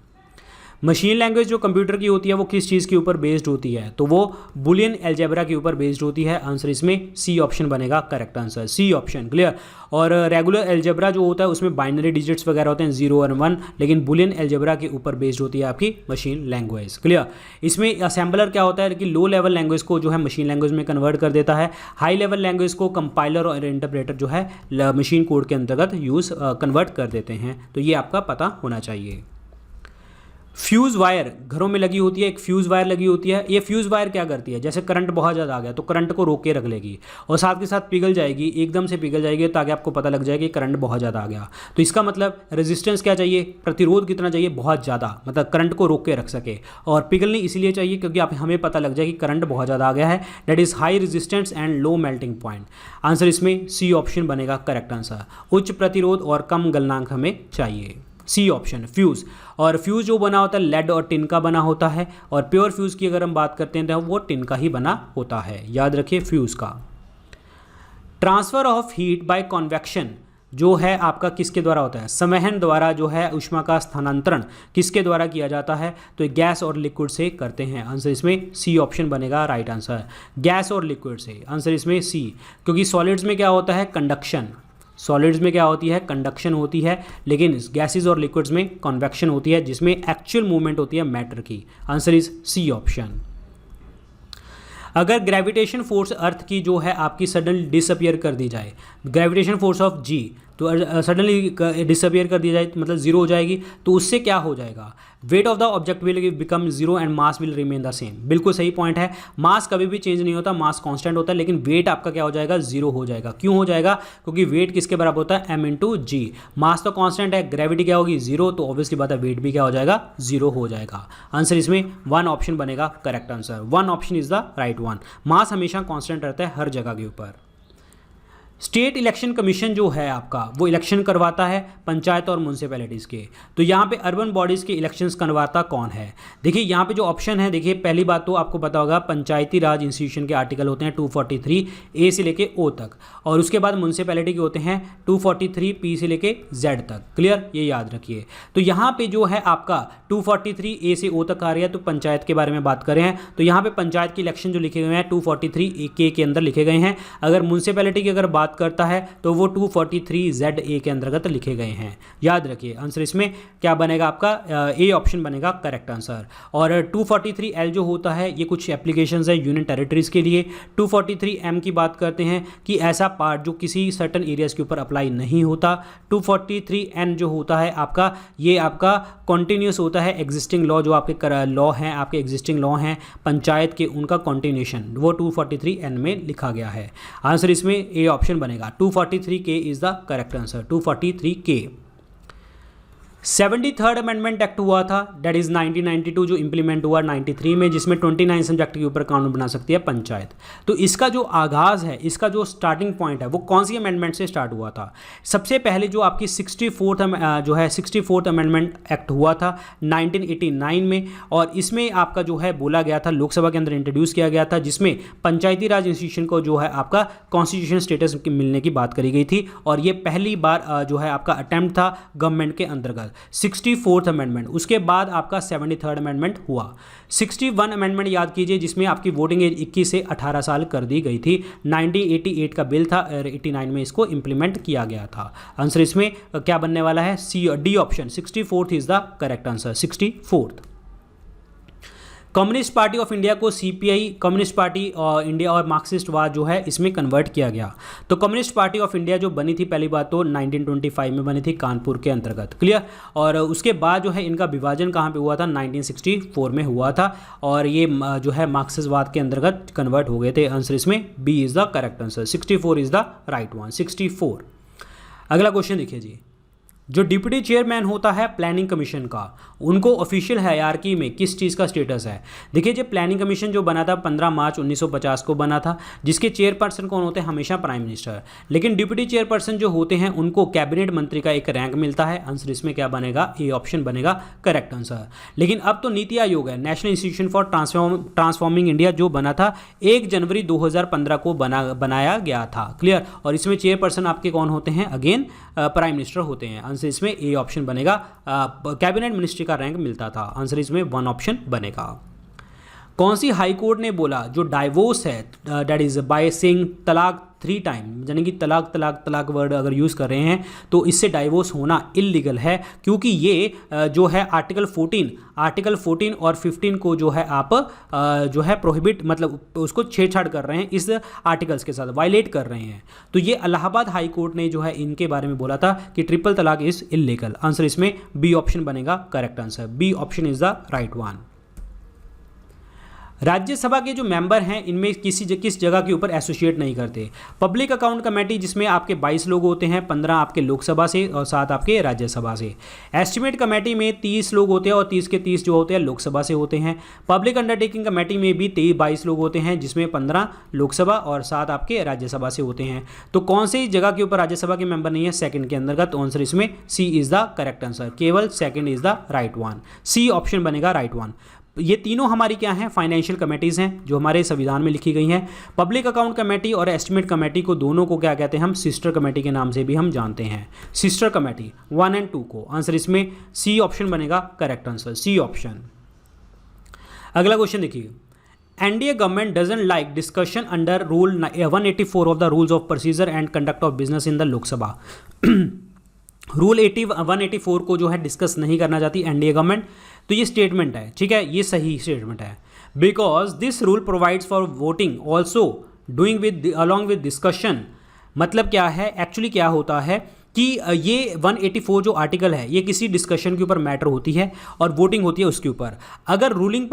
Machine language जो कंप्यूटर की होती है वो किस चीज़ के ऊपर बेस्ड होती है, तो वो बुलियन अलजेब्रा के ऊपर बेस्ड होती है। आंसर इसमें सी ऑप्शन बनेगा correct answer, C option, clear. और रेगुलर अलजेब्रा जो होता है उसमें बाइनरी डिजिट्स वगैरह होते हैं 0 और 1, लेकिन बुलियन अलजेब्रा के ऊपर बेस्ड होती है आपकी मशीन लैंग्वेज, क्लियर। इसमें असेंबलर क्या होता है कि लो लेवल लैंग्वेज को जो है मशीन लैंग्वेज में कन्वर्ट कर देता है, हाई लेवल लैंग्वेज को कंपाइलर और इंटरप्रेटर जो है मशीन कोड के अंतर्गत कन्वर्ट कर देते हैं। तो ये आपका पता होना चाहिए। फ्यूज़ वायर घरों में लगी होती है, एक फ्यूज़ वायर लगी होती है। ये फ्यूज़ वायर क्या करती है, जैसे करंट बहुत ज़्यादा आ गया तो करंट को रोक के रख लेगी और साथ के साथ पिघल जाएगी, एकदम से पिघल जाएगी ताकि आपको पता लग जाए कि करंट बहुत ज़्यादा आ गया। तो इसका मतलब रेजिस्टेंस क्या चाहिए, प्रतिरोध कितना चाहिए, बहुत ज़्यादा, मतलब करंट को रोक के रख सके। और पिघलनी इसलिए चाहिए क्योंकि आप हमें पता लग जाए कि करंट बहुत ज़्यादा आ गया है, that is high resistance and low melting point. Answer इसमें सी ऑप्शन बनेगा करेक्ट आंसर। उच्च प्रतिरोध और कम गलनांक हमें चाहिए, सी ऑप्शन फ्यूज़। और फ्यूज़ जो बना होता है लेड और टिन का बना होता है, और प्योर फ्यूज़ की अगर हम बात करते हैं तो वो टिन का ही बना होता है, याद रखिए फ्यूज़ का। Transfer of heat bye convection जो है आपका किसके द्वारा होता है, संवहन द्वारा जो है ऊष्मा का स्थानांतरण किसके द्वारा किया जाता है, तो गैस और लिक्विड से करते हैं। आंसर इसमें सी ऑप्शन बनेगा राइट आंसर, गैस और लिक्विड से। आंसर इसमें सी, क्योंकि सॉलिड्स में क्या होता है, कंडक्शन, सॉलिड्स में क्या होती है, कंडक्शन होती है, लेकिन गैसेस और लिक्विड्स में कन्वेक्शन होती है जिसमें एक्चुअल मूवमेंट होती है मैटर की। Answer is C option. अगर ग्रेविटेशन फोर्स अर्थ की जो है आपकी सडनली डिसअपियर कर दी जाए, ग्रेविटेशन फोर्स ऑफ जी तो सडनली डिसअपियर कर दी जाए मतलब जीरो हो जाएगी, तो उससे क्या हो जाएगा, weight of the object will become zero and mass will remain the same. बिल्कुल सही पॉइंट है, मास कभी भी चेंज नहीं होता, मास कांस्टेंट होता है, लेकिन वेट आपका क्या हो जाएगा, जीरो हो जाएगा। क्यों हो जाएगा, क्योंकि वेट किसके बराबर होता है, m इंटू जी। मास तो कांस्टेंट है, ग्रेविटी क्या होगी, जीरो, तो ऑब्वियसली बात है वेट भी क्या हो जाएगा, जीरो हो जाएगा। आंसर इसमें 1 ऑप्शन बनेगा correct answer, 1 option is the right one. Mass हमेशा कांस्टेंट रहता है हर जगह के ऊपर। स्टेट इलेक्शन कमीशन जो है आपका वो इलेक्शन करवाता है पंचायत और म्यूनसिपैलिटीज़ के। तो यहाँ पे अर्बन बॉडीज़ के इलेक्शंस करवाता कौन है, देखिए यहाँ पे जो ऑप्शन है, देखिए पहली बात तो आपको पता होगा पंचायती राज इंस्टीट्यूशन के आर्टिकल होते हैं 243 ए से लेके ओ तक, और उसके बाद म्यूनसिपैलिटी के होते हैं 243 पी से लेके जेड तक, क्लियर, ये याद रखिए। तो यहाँ पे जो है आपका 243 ए से ओ तक आ रही है, तो पंचायत के बारे में बात कर रहे हैं, तो यहाँ पे पंचायत के इलेक्शन जो लिखे गए हैं 243 ए के अंदर लिखे गए हैं। अगर म्यूनसिपैलिटी की अगर बात करता है तो वो 243 ZA के अंतर्गत लिखे गए हैं, याद रखिए। आंसर इसमें क्या बनेगा आपका, ए ऑप्शन बनेगा करेक्ट आंसर। और 243L जो होता है ये कुछ एप्लीकेशंस है यूनियन टेरिटरीज के लिए। 243M की बात करते हैं कि ऐसा पार्ट जो किसी सर्टन एरियाज के ऊपर अप्लाई नहीं होता। 243N जो होता है आपका, ये आपका कॉन्टिन्यूस होता है, एग्जिस्टिंग लॉ जो आपके लॉ हैं, आपके एग्जिस्टिंग लॉ हैं पंचायत के, उनका कॉन्टिन्यूशन वो 243N में लिखा गया है। आंसर इसमें ए ऑप्शन बनेगा, 243K is the correct answer, 243K। 73rd amendment act हुआ था, दैट इज 1992, जो इंप्लीमेंट हुआ 93 में, जिसमें 29 सब्जेक्ट के ऊपर कानून बना सकती है पंचायत। तो इसका जो आगाज़ है, इसका जो स्टार्टिंग पॉइंट है वो कौन सी अमेंडमेंट से स्टार्ट हुआ था? सबसे पहले जो आपकी 64th अमेंडमेंट एक्ट हुआ था 1989 में, और इसमें आपका जो है बोला गया था, लोकसभा के अंदर इंट्रोड्यूस किया गया था, जिसमें पंचायती राज इंस्टीट्यूशन को जो है आपका कॉन्स्टिट्यूशन स्टेटस मिलने की बात करी गई थी, और ये पहली बार जो है आपका अटेम्प्ट था गवर्नमेंट के अंतर्गत। 64th अमेंडमेंट, उसके बाद आपका 73rd अमेंडमेंट हुआ। 61 अमेंडमेंट याद कीजिए, जिसमें आपकी वोटिंग एज 21 से 18 साल कर दी गई थी। 1988 का बिल था और 89 में इसको इंप्लीमेंट किया गया था। आंसर इसमें क्या बनने वाला है? C, D option, 64th is the correct answer, 64th। Communist Party of India को सीपीआई, कम्युनिस्ट पार्टी इंडिया और मार्क्सिस्टवाद जो है इसमें कन्वर्ट किया गया। तो कम्युनिस्ट पार्टी ऑफ इंडिया जो बनी थी पहली बात तो 1925 में बनी थी कानपुर के अंतर्गत, क्लियर। और उसके बाद जो है इनका विभाजन कहाँ पे हुआ था? 1964 में हुआ था, और ये जो है मार्क्सिस्टवाद के अंतर्गत कन्वर्ट हो गए थे। आंसर इसमें B is the correct answer, 64 is the right one, 64। अगला क्वेश्चन देखिए जी, जो डिप्टी चेयरमैन होता है प्लानिंग कमीशन का, उनको ऑफिशियल हायरार्की में किस चीज़ का स्टेटस है? देखिए, जो प्लानिंग कमीशन जो बना था 15 मार्च 1950 को बना था, जिसके चेयरपर्सन कौन होते हैं? हमेशा प्राइम मिनिस्टर। लेकिन डिप्टी चेयरपर्सन जो होते हैं उनको कैबिनेट मंत्री का एक रैंक मिलता है। आंसर इसमें क्या बनेगा? ए ऑप्शन बनेगा करेक्ट आंसर। लेकिन अब तो नीति आयोग है, national institution for transforming India, जो बना था 1 जनवरी 2015 को बनाया गया था, क्लियर। और इसमें चेयरपर्सन आपके कौन होते हैं? अगेन प्राइम मिनिस्टर होते हैं। आंसर इसमें ए ऑप्शन बनेगा, कैबिनेट मिनिस्ट्री का रैंक मिलता था। आंसर इसमें 1 ऑप्शन बनेगा। कौन सी हाई कोर्ट ने बोला जो डाइवोर्स है, दैट इज बाय सेइंग तलाक 3 टाइम, यानी कि तलाक तलाक तलाक वर्ड अगर यूज़ कर रहे हैं तो इससे डाइवोर्स होना इलीगल है, क्योंकि ये जो है आर्टिकल 14 और 15 को जो है आप जो है प्रोहिबिट, मतलब उसको छेड़छाड़ कर रहे हैं, इस आर्टिकल्स के साथ वायलेट कर रहे हैं। तो ये इलाहाबाद हाई कोर्ट ने जो है इनके बारे में बोला था कि triple talaq is illegal. Answer इसमें बी ऑप्शन बनेगा correct answer, B option is the right one. Rajya Sabha के जो मेंबर हैं इनमें किस जगह के ऊपर एसोसिएट नहीं करते? पब्लिक अकाउंट कमेटी, जिसमें आपके 22 लोग होते हैं, 15 आपके लोकसभा से और 7 आपके राज्यसभा से। एस्टिमेट कमेटी में 30 लोग होते हैं और 30 के 30 जो होते हैं लोकसभा से होते हैं। पब्लिक अंडरटेकिंग कमेटी में भी 22 लोग होते हैं, जिसमें 15 लोकसभा और 7 आपके राज्यसभा से होते हैं। तो कौन सी जगह के ऊपर राज्यसभा के मेंबर नहीं है? सेकंड के अंतर्गत। आंसर इसमें C is the correct answer, केवल second is the right one, C option बनेगा राइट वन। ये तीनों हमारी क्या हैं? फाइनेंशियल कमेटीज़ हैं, जो हमारे संविधान में लिखी गई हैं। पब्लिक अकाउंट कमेटी और एस्टिमेट कमेटी को दोनों को क्या कहते हैं? हम सिस्टर कमेटी के नाम से भी हम जानते हैं, सिस्टर कमेटी 1 और 2 को। आंसर इसमें सी ऑप्शन बनेगा करेक्ट आंसर, सी ऑप्शन। अगला क्वेश्चन देखिए, NDA government doesn't like discussion under rule 184 of the rules of procedure and conduct of business in the Lok Sabha. Rule 184 को जो है डिस्कस नहीं करना चाहती एनडीए गवर्नमेंट। तो ये स्टेटमेंट है, ठीक है, ये सही स्टेटमेंट है। Because this rule provides for voting also doing with along with discussion. मतलब क्या है, एक्चुअली क्या होता है कि ये 184 जो आर्टिकल है ये किसी डिस्कशन के ऊपर मैटर होती है और वोटिंग होती है उसके ऊपर। अगर रूलिंग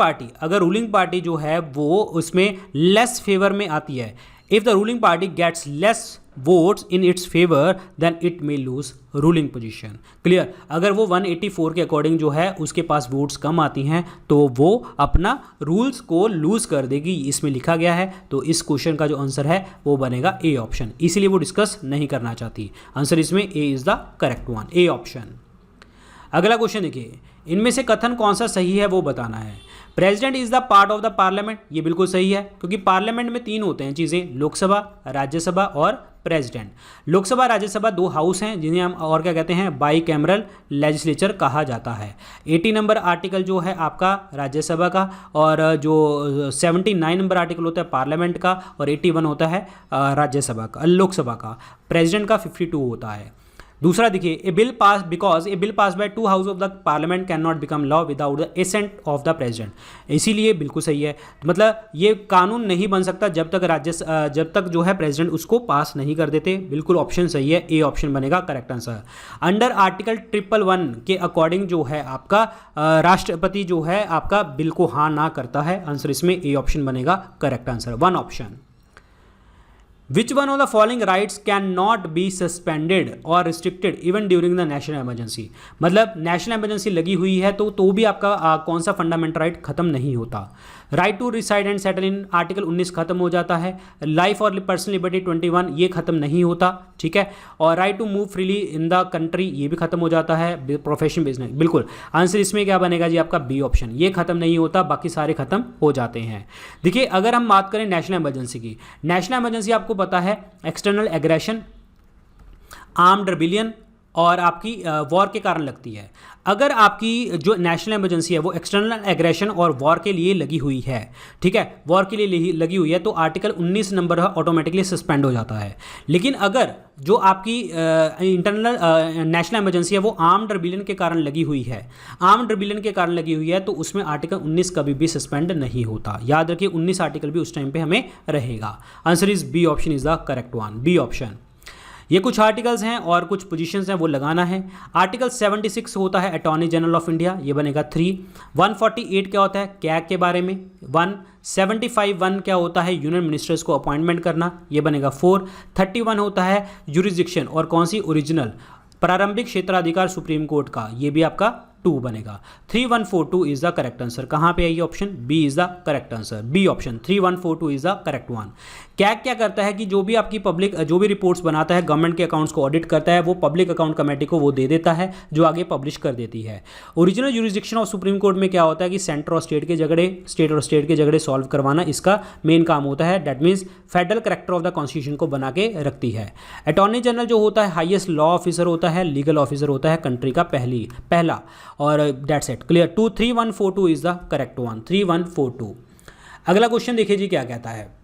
पार्टी जो है वो उसमें लेस फेवर में आती है, if the ruling party gets less votes in its favour then it may lose ruling position, clear. अगर वो 184 के अकॉर्डिंग जो है उसके पास वोट्स कम आती हैं तो वो अपना रूल्स को लूज कर देगी, इसमें लिखा गया है। तो इस क्वेश्चन का जो आंसर है वो बनेगा ए ऑप्शन, इसीलिए वो डिस्कस नहीं करना चाहती। आंसर इसमें A is the correct one, A option. अगला क्वेश्चन देखिए, इनमें से कथन कौन सा सही है वो बताना है। President is the part of the parliament, ये बिल्कुल सही है, क्योंकि पार्लियामेंट में 3 होते हैं चीज़ें, लोकसभा, राज्यसभा और प्रेसिडेंट। लोकसभा राज्यसभा 2 हाउस हैं जिन्हें हम और क्या कहते हैं? बाई कैमरल लेजिस्लेचर कहा जाता है। 80 नंबर आर्टिकल जो है आपका राज्यसभा का, और जो 79 नंबर आर्टिकल होता है पार्लियामेंट का, और 81 होता है राज्यसभा का, लोकसभा का। प्रेसिडेंट का 52 होता है। दूसरा देखिए, a bill pass because a bill pass by 2 house of the parliament can not become law without the assent of the president. इसीलिए बिल्कुल सही है, मतलब ये कानून नहीं बन सकता जब तक जो है प्रेसिडेंट उसको पास नहीं कर देते। बिल्कुल ऑप्शन सही है, ए ऑप्शन बनेगा करेक्ट आंसर। अंडर आर्टिकल 111 के अकॉर्डिंग जो है आपका राष्ट्रपति जो है आपका बिल को हाँ ना करता है। आंसर इसमें ए ऑप्शन बनेगा correct answer, 1 option. Which one of the following rights can not be suspended और restricted even during the national emergency. मतलब नेशनल इमरजेंसी लगी हुई है तो भी आपका कौन सा फंडामेंटल राइट खत्म नहीं होता। Right to reside and settle in article 19 खत्म हो जाता है। लाइफ और पर्सनल लिबर्टी 21 ये खत्म नहीं होता, ठीक है। और right to move freely in the country ये भी खत्म हो जाता है। प्रोफेशन बिजनेस, बिल्कुल आंसर इसमें क्या बनेगा जी आपका बी ऑप्शन, ये खत्म नहीं होता, बाकी सारे खत्म हो जाते हैं। देखिए अगर हम बात करें नेशनल इमरजेंसी की, नेशनल इमरजेंसी आपको पता है एक्सटर्नल एग्रेशन, आर्म्ड रिबेलियन और आपकी वॉर के कारण लगती है। अगर आपकी जो नेशनल इमरजेंसी है वो एक्सटर्नल एग्रेशन और वॉर के लिए लगी हुई है, ठीक है, वॉर के लिए लगी हुई है, तो आर्टिकल 19 नंबर ऑटोमेटिकली सस्पेंड हो जाता है। लेकिन अगर जो आपकी इंटरनल नेशनल इमरजेंसी है वो आर्म्ड रिबेलियन के कारण लगी हुई है, आर्म्ड रिबेलियन के कारण लगी हुई है, तो उसमें आर्टिकल 19 कभी भी सस्पेंड नहीं होता। याद रखिए 19 आर्टिकल भी उस टाइम पे हमें रहेगा। Answer is B option is the correct one, B option. ये कुछ आर्टिकल्स हैं और कुछ पोजीशंस हैं वो लगाना है। आर्टिकल 76 होता है अटॉर्नी जनरल ऑफ इंडिया, ये बनेगा 3। 148 क्या होता है कैग के बारे में, 1 क्या होता है यूनियन मिनिस्टर्स को अपॉइंटमेंट करना, ये बनेगा 4। 31 होता है जुरिस्डिक्शन और कौन सी ओरिजिनल प्रारंभिक क्षेत्राधिकार सुप्रीम कोर्ट का, ये भी आपका 2 बनेगा। 3142 इज द करेक्ट आंसर। कहाँ पे है ये option, B is the correct answer, B option 3142 is the correct one. CAG क्या करता है कि जो भी आपकी पब्लिक जो भी रिपोर्ट्स बनाता है, गवर्नमेंट के अकाउंट्स को ऑडिट करता है, वो पब्लिक अकाउंट कमेटी को वो दे देता है जो आगे पब्लिश कर देती है। Original jurisdiction of supreme court में क्या होता है कि सेंटर और स्टेट के झगड़े, स्टेट और स्टेट के झगड़े सॉल्व करवाना इसका मेन काम होता है। That means federal character of the constitution को बना के रखती है। अटॉर्नी जनरल जो होता है हाईएस्ट लॉ ऑफिसर होता है, लीगल ऑफिसर होता है कंट्री का पहला, और that's it, clear. 3142 is the correct one, 3142। अगला क्वेश्चन देखिए जी क्या कहता है।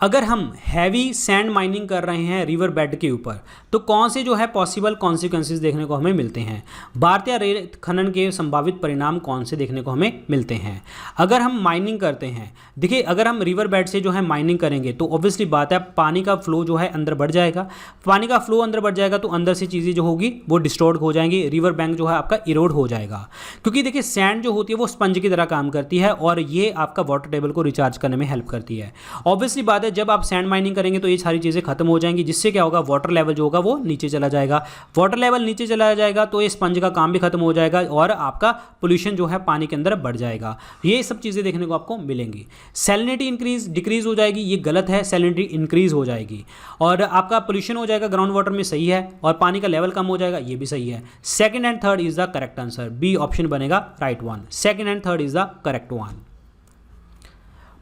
अगर हम हैवी सैंड माइनिंग कर रहे हैं रिवर बेड के ऊपर तो कौन से जो है पॉसिबल कॉन्सिक्वेंसेस देखने को हमें मिलते हैं, भारतीय रेत खनन के संभावित परिणाम कौन से देखने को हमें मिलते हैं अगर हम माइनिंग करते हैं। देखिए अगर हम रिवर बेड से जो है माइनिंग करेंगे तो ऑब्वियसली बात है पानी का फ्लो जो है अंदर बढ़ जाएगा, पानी का फ्लो अंदर बढ़ जाएगा तो अंदर से चीज़ें जो होगी वो डिस्टॉर्ट हो जाएंगी, रिवर बैंक जो है आपका इरोड हो जाएगा। क्योंकि देखिए सैंड जो होती है वो स्पंज की तरह काम करती है और ये आपका वाटर टेबल को रिचार्ज करने में हेल्प करती है। ऑब्वियसली बात है जब आप सैंड माइनिंग करेंगे तो ये सारी चीज़ें खत्म हो जाएंगी, जिससे क्या होगा वाटर लेवल जो होगा वो नीचे चला जाएगा। वाटर लेवल नीचे चला जाएगा तो ये स्पंज का काम भी खत्म हो जाएगा और आपका पोल्यूशन जो है पानी के अंदर बढ़ जाएगा। ये सब चीज़ें देखने को आपको मिलेंगी। सैलिनिटी इंक्रीज डिक्रीज हो जाएगी, ये गलत है, सैलिनिटी इंक्रीज हो जाएगी और आपका पोल्यूशन हो जाएगा ग्राउंड वाटर में, सही है, और पानी का लेवल कम हो जाएगा, ये भी सही है। Second and third is the correct answer, B option बनेगा right one, second and third is the correct one.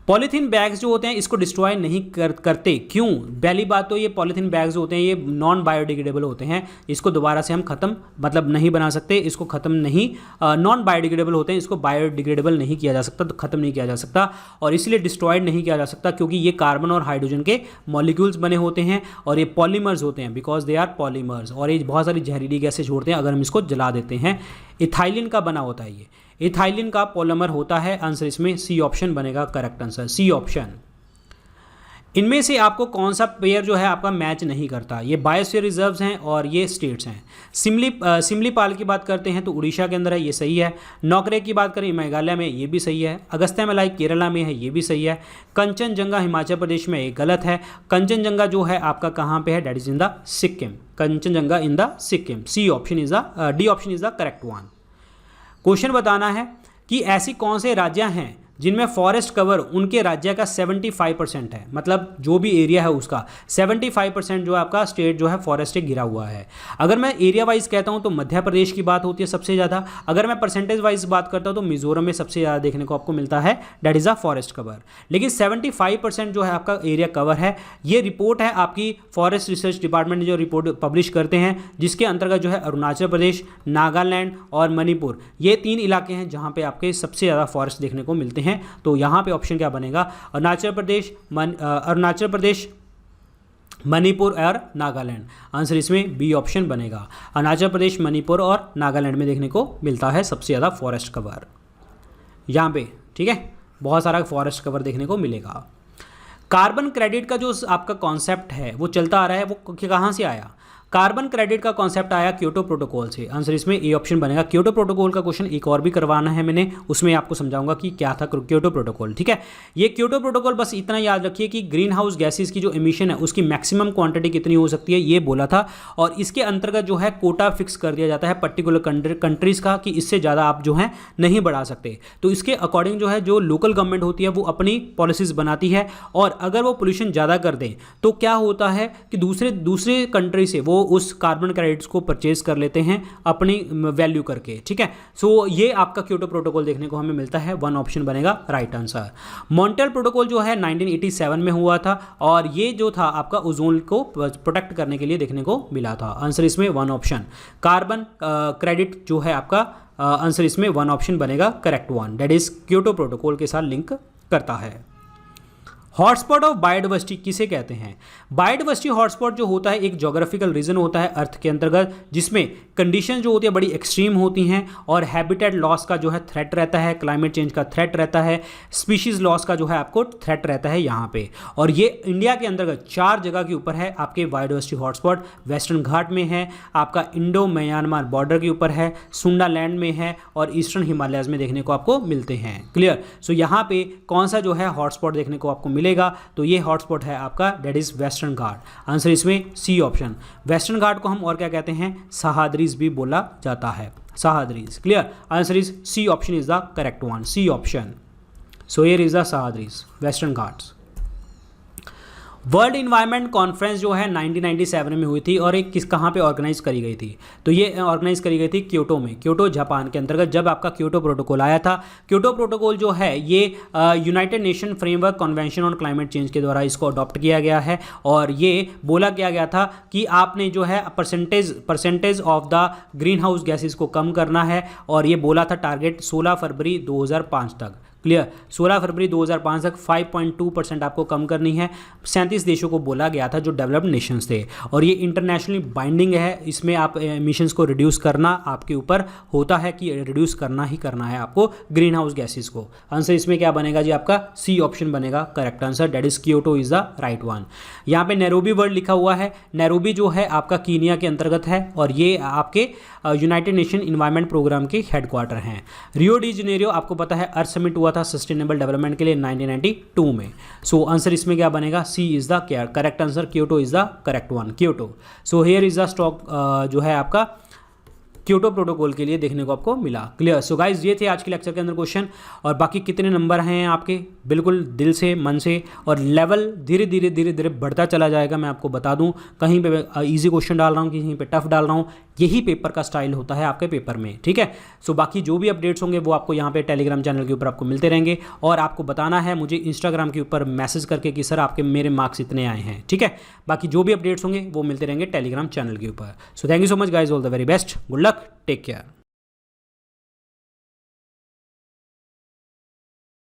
Polythene bags जो होते हैं इसको डिस्ट्रॉय नहीं करते, क्यों? पहली बात तो ये पॉलीथीन बैग्स होते हैं ये नॉन बायोडिग्रेडेबल होते हैं, इसको दोबारा से हम खत्म मतलब नहीं बना सकते, इसको खत्म नहीं, नॉन बायोडिग्रेडेबल होते हैं, इसको बायोडिग्रेडेबल नहीं किया जा सकता, तो खत्म नहीं किया जा सकता और इसलिए डिस्ट्रॉयड नहीं किया जा सकता क्योंकि ये कार्बन और हाइड्रोजन के मॉलिक्यूल्स बने होते हैं और ये पॉलीमर्स होते हैं, बिकॉज दे आर पॉलीमर्स, और ये बहुत सारी जहरीली गैसें छोड़ते हैं अगर हम इसको जला देते हैं। इथाइलिन का बना होता है, ये इथाइलिन का पॉलीमर होता है। आंसर इसमें सी ऑप्शन बनेगा करेक्ट आंसर, सी ऑप्शन। इनमें से आपको कौन सा पेयर जो है आपका मैच नहीं करता? ये बायोस्फीयर रिजर्व्स हैं और ये स्टेट्स हैं। सिमलीपाल की बात करते हैं तो उड़ीसा के अंदर है, ये सही है। नौकरे की बात करें मेघालय में, ये भी सही है। अगस्त्यामलाई केरला में है, ये भी सही है। कंचनजंगा हिमाचल प्रदेश में, ये गलत है। कंचनजंगा जो है आपका कहाँ पे है? That is in the Sikkim, Kangchenjunga in the Sikkim. C option is the D option is the correct one. Question बताना है कि ऐसी कौन से राज्य हैं जिनमें फॉरेस्ट कवर उनके राज्य का 75% है, मतलब जो भी एरिया है उसका 75% जो है आपका स्टेट जो है फॉरेस्ट से घिरा हुआ है। अगर मैं एरिया वाइज कहता हूं तो मध्य प्रदेश की बात होती है सबसे ज़्यादा। अगर मैं परसेंटेज वाइज बात करता हूं तो मिजोरम में सबसे ज़्यादा देखने को आपको मिलता है, that is a forest cover. लेकिन 75% जो है आपका एरिया कवर है। ये रिपोर्ट है आपकी फॉरेस्ट रिसर्च डिपार्टमेंट ने जो रिपोर्ट पब्लिश करते हैं, जिसके अंतर्गत जो है अरुणाचल प्रदेश, नागालैंड और मणिपुर, ये 3 इलाके हैं जहाँ पे आपके सबसे ज़्यादा फॉरेस्ट देखने को मिलते हैं। तो यहां पे ऑप्शन क्या बनेगा? अरुणाचल प्रदेश, मणिपुर और नागालैंड। आंसर इसमें बी ऑप्शन बनेगा। अरुणाचल प्रदेश, मणिपुर और नागालैंड में देखने को मिलता है सबसे ज़्यादा फॉरेस्ट कवर यहां पे, ठीक है, बहुत सारा फॉरेस्ट कवर देखने को मिलेगा। कार्बन क्रेडिट का जो आपका कॉन्सेप्ट है वो चलता आ रहा है, वो कहाँ से आया? कार्बन क्रेडिट का कॉन्सेप्ट आया क्योटो प्रोटोकॉल से। आंसर इसमें ए ऑप्शन बनेगा। क्योटो प्रोटोकॉल का क्वेश्चन एक और भी करवाना है मैंने, उसमें आपको समझाऊंगा कि क्या था क्योटो प्रोटोकॉल। ठीक है, ये क्योटो प्रोटोकॉल बस इतना याद रखिए कि ग्रीन हाउस गैसेज की जो एमिशन है उसकी मैक्सिमम क्वांटिटी कितनी हो सकती है ये बोला था, और इसके अंतर्गत जो है कोटा फिक्स कर दिया जाता है पर्टिकुलर कंट्रीज का कि इससे ज़्यादा आप जो है नहीं बढ़ा सकते। तो इसके अकॉर्डिंग जो है जो लोकल गवर्नमेंट होती है वो अपनी पॉलिसीज बनाती है, और अगर वो पोल्यूशन ज़्यादा कर दें तो क्या होता है कि दूसरे कंट्री से वो उस कार्बन क्रेडिट्स को परचेज कर लेते हैं अपनी वैल्यू करके। ठीक है, सो ये आपका क्योटो प्रोटोकॉल देखने को हमें मिलता है, 1 ऑप्शन बनेगा राइट आंसर। मॉन्ट्रियल प्रोटोकॉल जो है 1987 में हुआ था, और ये जो था आपका ओजोन को प्रोटेक्ट करने के लिए देखने को मिला था। आंसर इसमें 1 ऑप्शन कार्बन क्रेडिट जो है आपका आंसर इसमें 1 ऑप्शन बनेगा correct one, that is Kyoto protocol के साथ लिंक करता है। हॉटस्पॉट ऑफ बायोडाइवर्सिटी किसे कहते हैं? बायोडाइवर्सिटी हॉटस्पॉट जो होता है एक ज्योग्राफिकल रीजन होता है अर्थ के अंतर्गत, जिसमें कंडीशन जो होती है बड़ी एक्सट्रीम होती हैं, और हैबिटेट लॉस का जो है थ्रेट रहता है, क्लाइमेट चेंज का थ्रेट रहता है, स्पीशीज लॉस का जो है आपको थ्रेट रहता है यहाँ पे। और ये इंडिया के अंतर्गत 4 जगह के ऊपर है आपके बायोडाइवर्सिटी हॉटस्पॉट। वेस्टर्न घाट में है, आपका इंडो म्यांमार बॉर्डर के ऊपर है, सुंडा लैंड में है, और ईस्टर्न हिमालयाज में देखने को आपको मिलते हैं। क्लियर? सो यहाँ पे कौन सा जो है हॉटस्पॉट देखने को आपको मिलेगा? तो ये हॉटस्पॉट है आपका that is western Ghat. Answer इसमें सी ऑप्शन। वेस्टर्न घाट को हम और क्या कहते हैं? सह्याद्रीज भी बोला जाता है, Sahyadris. Clear? Answer is C option is the correct one, C option. So here is the Sahyadris, Western Ghats. World Environment Conference जो है 1997 में हुई थी, और एक कहाँ पे ऑर्गेनाइज करी गई थी? तो ये ऑर्गेनाइज करी गई थी क्योटो में, क्योटो जापान के अंतर्गत, जब आपका क्योटो प्रोटोकॉल आया था। क्योटो प्रोटोकॉल जो है ये United nation framework convention on climate change के द्वारा इसको अडॉप्ट किया गया है, और ये बोला गया था कि आपने जो है percentage of the green house gases को कम करना है, और ये बोला था टारगेट 16 फरवरी 2005 तक। क्लियर? 16 फरवरी 2005 तक 5.2% आपको कम करनी है। 37 देशों को बोला गया था जो डेवलप्ड नेशंस थे, और ये इंटरनेशनली बाइंडिंग है। इसमें आप एमिशंस को रिड्यूस करना आपके ऊपर होता है कि रिड्यूस करना ही करना है आपको ग्रीन हाउस गैसेज को। आंसर इसमें क्या बनेगा जी? आपका सी ऑप्शन बनेगा correct answer, that is Kyoto is the right one. यहाँ पे नैरोबी वर्ड लिखा हुआ है। नैरोबी जो है आपका कीनिया के अंतर्गत है, और ये आपके यूनाइटेड नेशन इन्वायरमेंट प्रोग्राम के हेडक्वार्टर हैं। रियो डी जेनेरियो आपको पता है अर्थ समिट हुआ था सस्टेनेबल डेवलपमेंट के लिए 1992 में। सो आंसर इसमें क्या बनेगा? C is the correct answer, Kyoto is the correct one, Kyoto. So here is the stock जो है आपका क्योटो प्रोटोकॉल के लिए देखने को आपको मिला। क्लियर? सो गाइज ये थे आज के लेक्चर के अंदर क्वेश्चन, और बाकी कितने नंबर हैं आपके बिल्कुल दिल से मन से, और लेवल धीरे धीरे बढ़ता चला जाएगा। मैं आपको बता दूं, कहीं पे इजी क्वेश्चन डाल रहा हूँ, कहीं पे टफ डाल रहा हूँ, यही पेपर का स्टाइल होता है आपके पेपर में। ठीक है? सो बाकी जो भी अपडेट्स होंगे वो आपको यहाँ पे टेलीग्राम चैनल के ऊपर आपको मिलते रहेंगे, और आपको बताना है मुझे इंस्टाग्राम के ऊपर मैसेज करके कि सर आपके मेरे मार्क्स इतने आए हैं। ठीक है? बाकी जो भी अपडेट्स होंगे वो मिलते रहेंगे टेलीग्राम चैनल के ऊपर। So thank you so much guys, all the very best, good luck, take care.